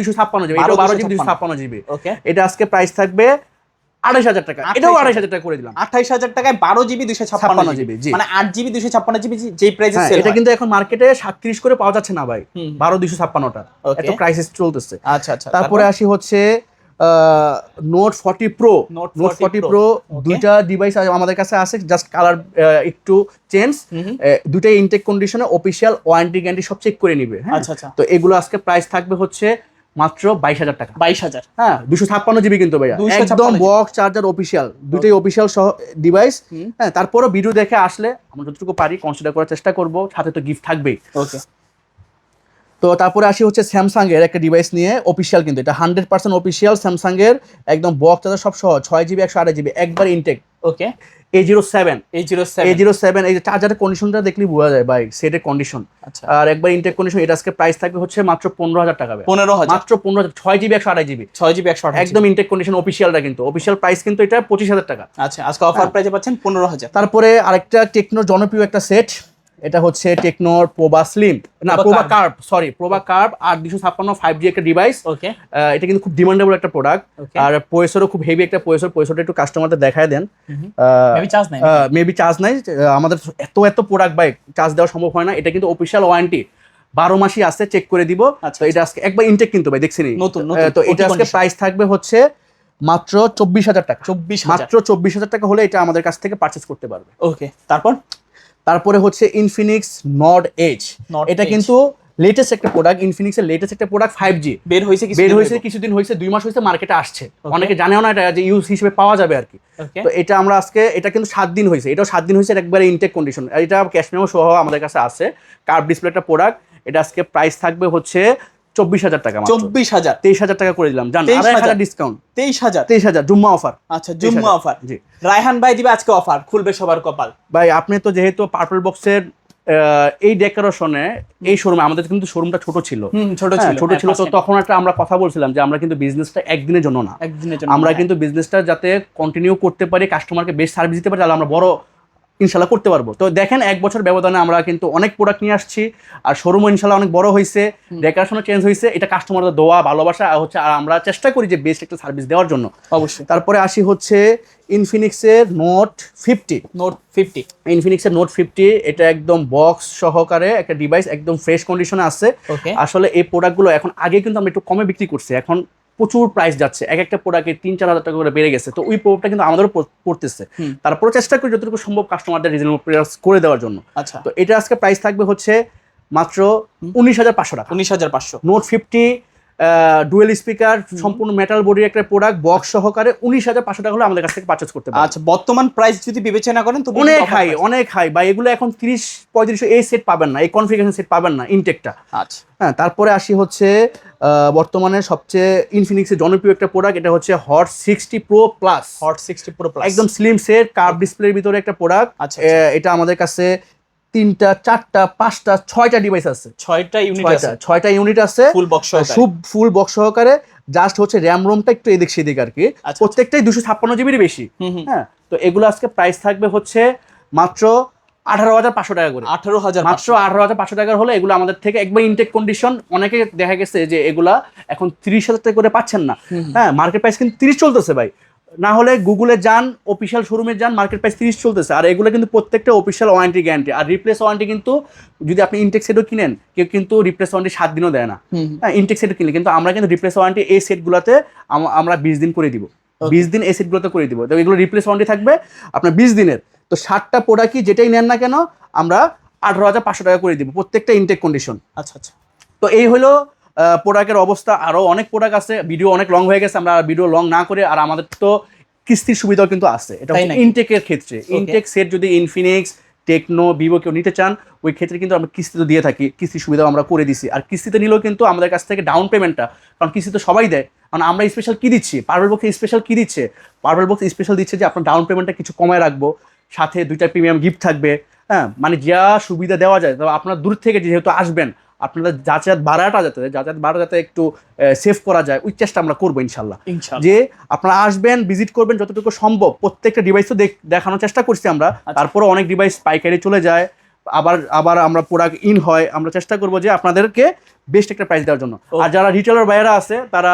256GB, এটা 12GB 256GB। এটা আজকে প্রাইস থাকবে 28000 টাকা, এটাও 28000 টাকা করে দিলাম। 28000 টাকায় 12GB 256GB, মানে 8GB 256GB যেই প্রাইসে সেল হয়। এটা কিন্তু এখন মার্কেটে 37 করে পাওয়া যাচ্ছে না ভাই, 12256টা, এত ক্রাইসিস চলতেছে। আচ্ছা আচ্ছা, তারপরে আসি হচ্ছে Note 40 Pro, দুইটা ডিভাইস আমাদের কাছে আছে, জাস্ট কালার একটু চেঞ্জ, দুইটাই ইনটেক কন্ডিশনে, অফিশিয়াল ওয়ারেন্টি গ্যারান্টি সব চেক করে নিবে। হ্যাঁ, তো এগুলো আজকে প্রাইস থাকবে হচ্ছে মাত্র 22000 টাকা। 22000, হ্যাঁ, 256GB কিন্তু ভাইয়া, একদম বক্স চার্জার অফিশিয়াল, দুইটাই অফিশিয়াল সহ ডিভাইস। হ্যাঁ, তারপরও ভিডিও দেখে আসলে আমরা যতটুকু পারি কনসিডার করার চেষ্টা করব, সাথে তো গিফট থাকবেই। ওকে, তো তারপরে আসি হচ্ছে স্যামসাং এর একটা ডিভাইস নিয়ে, অফিশিয়াল কিন্তু এটা 100% অফিশিয়াল স্যামসাং এর, একদম বক্স চার্জার সব সহ, 6GB 128GB, একবার ইনটেক। ওকে, A07, এই যে চার্জারের কন্ডিশনটা দেখলে বোঝা যায় ভাই, সেটের কন্ডিশন। আচ্ছা, আর একবার ইনটেক কন্ডিশন। এটা আজকে প্রাইস থাকবে হচ্ছে মাত্র 15000 টাকা ভাই, 15000, মাত্র 15000, 6GB 128GB, একদম ইনটেক কন্ডিশন অফিশিয়ালটা, কিন্তু অফিশিয়াল প্রাইস কিন্তু এটা 25000 টাকা। আচ্ছা, আজকে অফার প্রাইসে পাচ্ছেন 15000। তারপরে আরেকটা টেকনোর জনপ্রিয় একটা সেট, এটা হচ্ছে টেকনোর প্রোবা স্লিম, না প্রোবা কার্ভ, প্রোবা কার্ভ 8256 5G একটা ডিভাইস। ওকে, এটা কিন্তু খুব ডিমান্ডেবল একটা প্রোডাক্ট, আর প্রসেসরও খুব হেভি একটা প্রসেসরটা একটু কাস্টমারদের দেখায় দেন। মেবি চার্জ নাই, আমাদের এত প্রোডাক্ট ভাই চার্জ দেওয়া সম্ভব হয় না। এটা কিন্তু অফিশিয়াল ওয়ারেন্টি 12 মাসই আছে, চেক করে দিব। তো এটা আজকে একবার ইনটেক কিন্তু ভাই, দেখছেন নতুন। তো এটা আজকে প্রাইস থাকবে হচ্ছে মাত্র 24000 টাকা। মাত্র 24000 টাকা হলে এটা আমাদের কাছ থেকে পারচেজ করতে পারবে। ওকে, তারপরে হচ্ছে ইনফিনিক্স নর্ড এজ, এটা কিন্তু লেটেস্ট একটা প্রোডাক্ট, ইনফিনিক্সের লেটেস্ট একটা প্রোডাক্ট 5G বের হয়েছে কিছুদিন হয়েছে, 2 মাস হয়েছে মার্কেটে আসছে। অনেকে জানেও না এটা যে ইউজ হিসেবে পাওয়া যাবে আর কি। তো এটা আমরা আজকে, এটা কিন্তু 7 দিন হয়েছে, এটাও 7 দিন হয়েছে, একবারে ইনটেক কন্ডিশন। এটা ক্যাশ মেমো সহ আমাদের কাছে আছে, কার্ভ ডিসপ্লে একটা প্রোডাক্ট। এটা আজকে প্রাইস থাকবে হচ্ছে 24,000 টাকা। 24,000, 23,000 টাকা করে দিলাম, জান 2,000 ডিসকাউন্ট। 23,000 জুম্মা অফার। আচ্ছা, জুম্মা অফার। জি, রায়হান ভাই দিবে আজকে অফার, খুলবে সবার কপাল। ভাই আপনি তো যেহেতু পার্পল বক্সের এই ডেকোরেশনে এই শোরুমে, আমাদের কিন্তু শোরুমটা ছোট ছিল, ছোট ছিল, তো তখন একটা আমরা কথা বলছিলাম যে আমরা কিন্তু বিজনেসটা একদিনের জন্য না, আমরা কিন্তু বিজনেসটা যাতে কন্টিনিউ করতে পারি, কাস্টমারকে বেস্ট সার্ভিস দিতে পারি, তাহলে আমরা বড় ইনশাল্লাহ করতে পারবো। তো দেখেন 1 বছর ব্যবধানে আমরা কিন্তু অনেক প্রোডাক্ট নিয়ে আসছি, আর শোরুমও ইনশাল্লাহ অনেক বড় হয়েছে, ডেকোরেশনও চেঞ্জ হয়েছে। এটা কাস্টমারদের দোয়া ভালোবাসা হচ্ছে, আর আমরা চেষ্টা করি যে বেস্ট একটা সার্ভিস দেওয়ার জন্য অবশ্যই। তারপরে আসি হচ্ছে ইনফিনিক্সের নোট 50। ইনফিনিক্সের নোট 50, এটা একদম বক্স সহকারে একটা ডিভাইস, একদম ফ্রেশ কন্ডিশনে আছে। আসলে এই প্রোডাক্টগুলো এখন আগে কিন্তু আমরা একটু কমে বিক্রি করছি, এখন প্রচুর প্রাইস যাচ্ছে, এক একটা প্রোডাক্টে 3-4 হাজার টাকা করে বেড়ে গেছে। তো ওই প্রোডাক্টটা কিন্তু আমাদেরও পড়তেছে, তারপরে চেষ্টা করি যতটুকু সম্ভব কাস্টমারদের রিজনেবল প্রাইস করে দেওয়ার জন্য। আচ্ছা, তো এটা আজকে প্রাইস থাকবে হচ্ছে মাত্র 19,500 টাকা। 19,500। নোট 50 ডুয়েল স্পিকার, সম্পূর্ণ মেটাল বডির একটা প্রোডাক্ট, বক্স সহকারে 19,500 টাকা হলে আমাদের কাছ থেকে পারচেজ করতে পারেন। আচ্ছা, বর্তমান প্রাইস যদি বিবেচনা করেন তো অনেক হাই ভাই, এগুলো এখন 30-3500 এই সেট পাবেন না, এই কনফিগারেশন সেট পাবেন না ইনটেকটা। আচ্ছা, হ্যাঁ, তারপরে আসি হচ্ছে বর্তমানে সবচেয়ে ইনফিনিক্সের জনপ্রিয় একটা প্রোডাক্ট, এটা হচ্ছে হট 60 প্রো প্লাস। একদম স্লিম সেট, কার্ভ ডিসপ্লের ভিতরে একটা প্রোডাক্ট। আচ্ছা, এটা আমাদের কাছে 3টা 4টা 5টা 6টা ডিভাইস আছে, 6টা ইউনিট আছে, ফুল বক্স সহকারে। জাস্ট হচ্ছে র্যাম রোমটা একটু এদিক সেদিক আর কি, প্রত্যেকটাই 256 জিবির বেশি। হ্যাঁ, তো এগুলো আজকে প্রাইস থাকবে হচ্ছে মাত্র 18,500 টাকা করে। মাত্র 18,500 টাকার হলে এগুলো আমাদের থেকে একবার ইনটেক কন্ডিশন। অনেকে দেখা গেছে যে এগুলা এখন 30,000 টাকা করে পাচ্ছেন না। হ্যাঁ, মার্কেট প্রাইস কিন্তু 30 চলতেছে ভাই, না হলে গুগলে যান, অফিসিয়াল শোরুমে যান, মার্কেট প্রাইস 30 চলতেছে। আর এগুলো কিন্তু প্রত্যেকটা অফিসিয়াল ওয়ারেন্টি গ্যারান্টি, আর রিপ্লেস ওয়ারেন্টি কিন্তু যদি আপনি ইনটেক সেটও কিনেন, কেউ কিন্তু রিপ্লেস ওয়ারেন্টি 7 দিনও দেয় না। হ্যাঁ, ইনটেক সেট কিনলে কিন্তু আমরা কিন্তু রিপ্লেস ওয়ারেন্টি এই সেটগুলোতে আমরা 20 দিন করে দিব, 20 দিন এই সেটগুলোতে করে দিব। তো এগুলো রিপ্লেস ওয়ারেন্টি থাকবে আপনার 20 দিনের। তো 60টা প্রোডাক্টই যেটাই নেন না কেন আমরা 18,500 টাকা করে দিব, প্রত্যেকটা ইনটেক কন্ডিশন। আচ্ছা, তো এই হলো প্রোডাক্টের অবস্থা। আরও অনেক প্রোডাক্ট আছে, ভিডিও অনেক লং হয়ে গেছে, আমরা ভিডিও লং না করে, আর আমাদের তো কিস্তির সুবিধাও কিন্তু আছে। এটা ইনটেকের ক্ষেত্রে, ইনটেক সেট যদি ইনফিনিক্স, টেকনো, ভিভো কেউ নিতে চান, ওই ক্ষেত্রে কিন্তু আমরা কিস্তিতে দিয়ে থাকি, কিস্তির সুবিধাও আমরা করে দিছি। আর কিস্তিতে নিলেও কিন্তু আমাদের কাছ থেকে ডাউন পেমেন্টটা, কারণ কিস্তি তো সবাই দেয়, কারণ আমরা স্পেশাল কি দিচ্ছি, পার্পল বক্স স্পেশাল কি দিচ্ছে, পার্পল বক্স স্পেশাল দিচ্ছে যে আপনার ডাউন পেমেন্টটা কিছু কমায় রাখবো, সাথে 2টা প্রিমিয়াম গিফট থাকবে। হ্যাঁ, মানে যা সুবিধা দেওয়া যায়। তবে আপনার দূর থেকে যেহেতু আসবেন, আপনাদের যাতায়াত ভাড়াটা যাতে একটু সেভ করা যায়, ওই চেষ্টা আমরা করবো ইনশাল্লাহ। যে আপনারা আসবেন, ভিজিট করবেন যতটুকু সম্ভব। প্রত্যেকটা ডিভাইস তো দেখানোর চেষ্টা করছি আমরা, তারপরে অনেক ডিভাইস পাইকারি চলে যায়, আবার আমরা প্রোডাক্ট ইন হয়। আমরা চেষ্টা করবো যে আপনাদেরকে বেস্ট একটা প্রাইস দেওয়ার জন্য। আর যারা রিটেলার বাইরা আছে তারা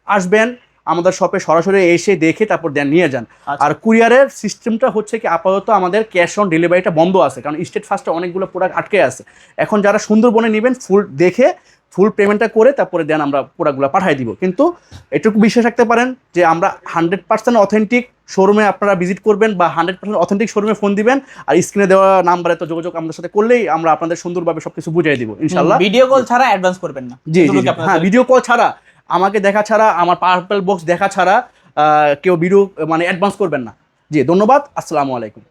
আসবেন আমাদের শপে, সরাসরি এসে দেখে তারপর নিয়ে যান। আর কুরিয়ারের সিস্টেমটা হচ্ছে কি, আপাতত আমাদের ক্যাশ অন ডেলিভারিটা বন্ধ আছে, কারণ স্টেট ফার্স্টে অনেকগুলো প্রোডাক্ট আটকে আছে। এখন যারা সুন্দরবনে নেবেন, ফুল দেখে ফুল পেমেন্টটা করে তারপরে আমরা প্রোডাক্টগুলো পাঠিয়ে দিব। কিন্তু এটুকু বিশ্বাস রাখতে পারেন যে আমরা 100% অথেন্টিক শোরুমে আপনারা ভিজিট করবেন, বা 100% অথেন্টিক শোরুমে ফোন দিবেন, আর স্ক্রিনে দেওয়া নাম্বারে তো যোগাযোগ আমাদের সাথে করলেই আমরা আপনাদের সুন্দরভাবে সবকিছু বুঝিয়ে দিব ইনশাল্লাহ। ভিডিও কল ছাড়া অ্যাডভান্স করবেন না। জি, হ্যাঁ, ভিডিও কল ছাড়া, আমাকে দেখা ছাড়া, আমার পার্পল বক্স দেখা ছাড়া কেউ ভিডিও মানে অ্যাডভান্স করবেন না। জি, ধন্যবাদ, আসসালামু আলাইকুম।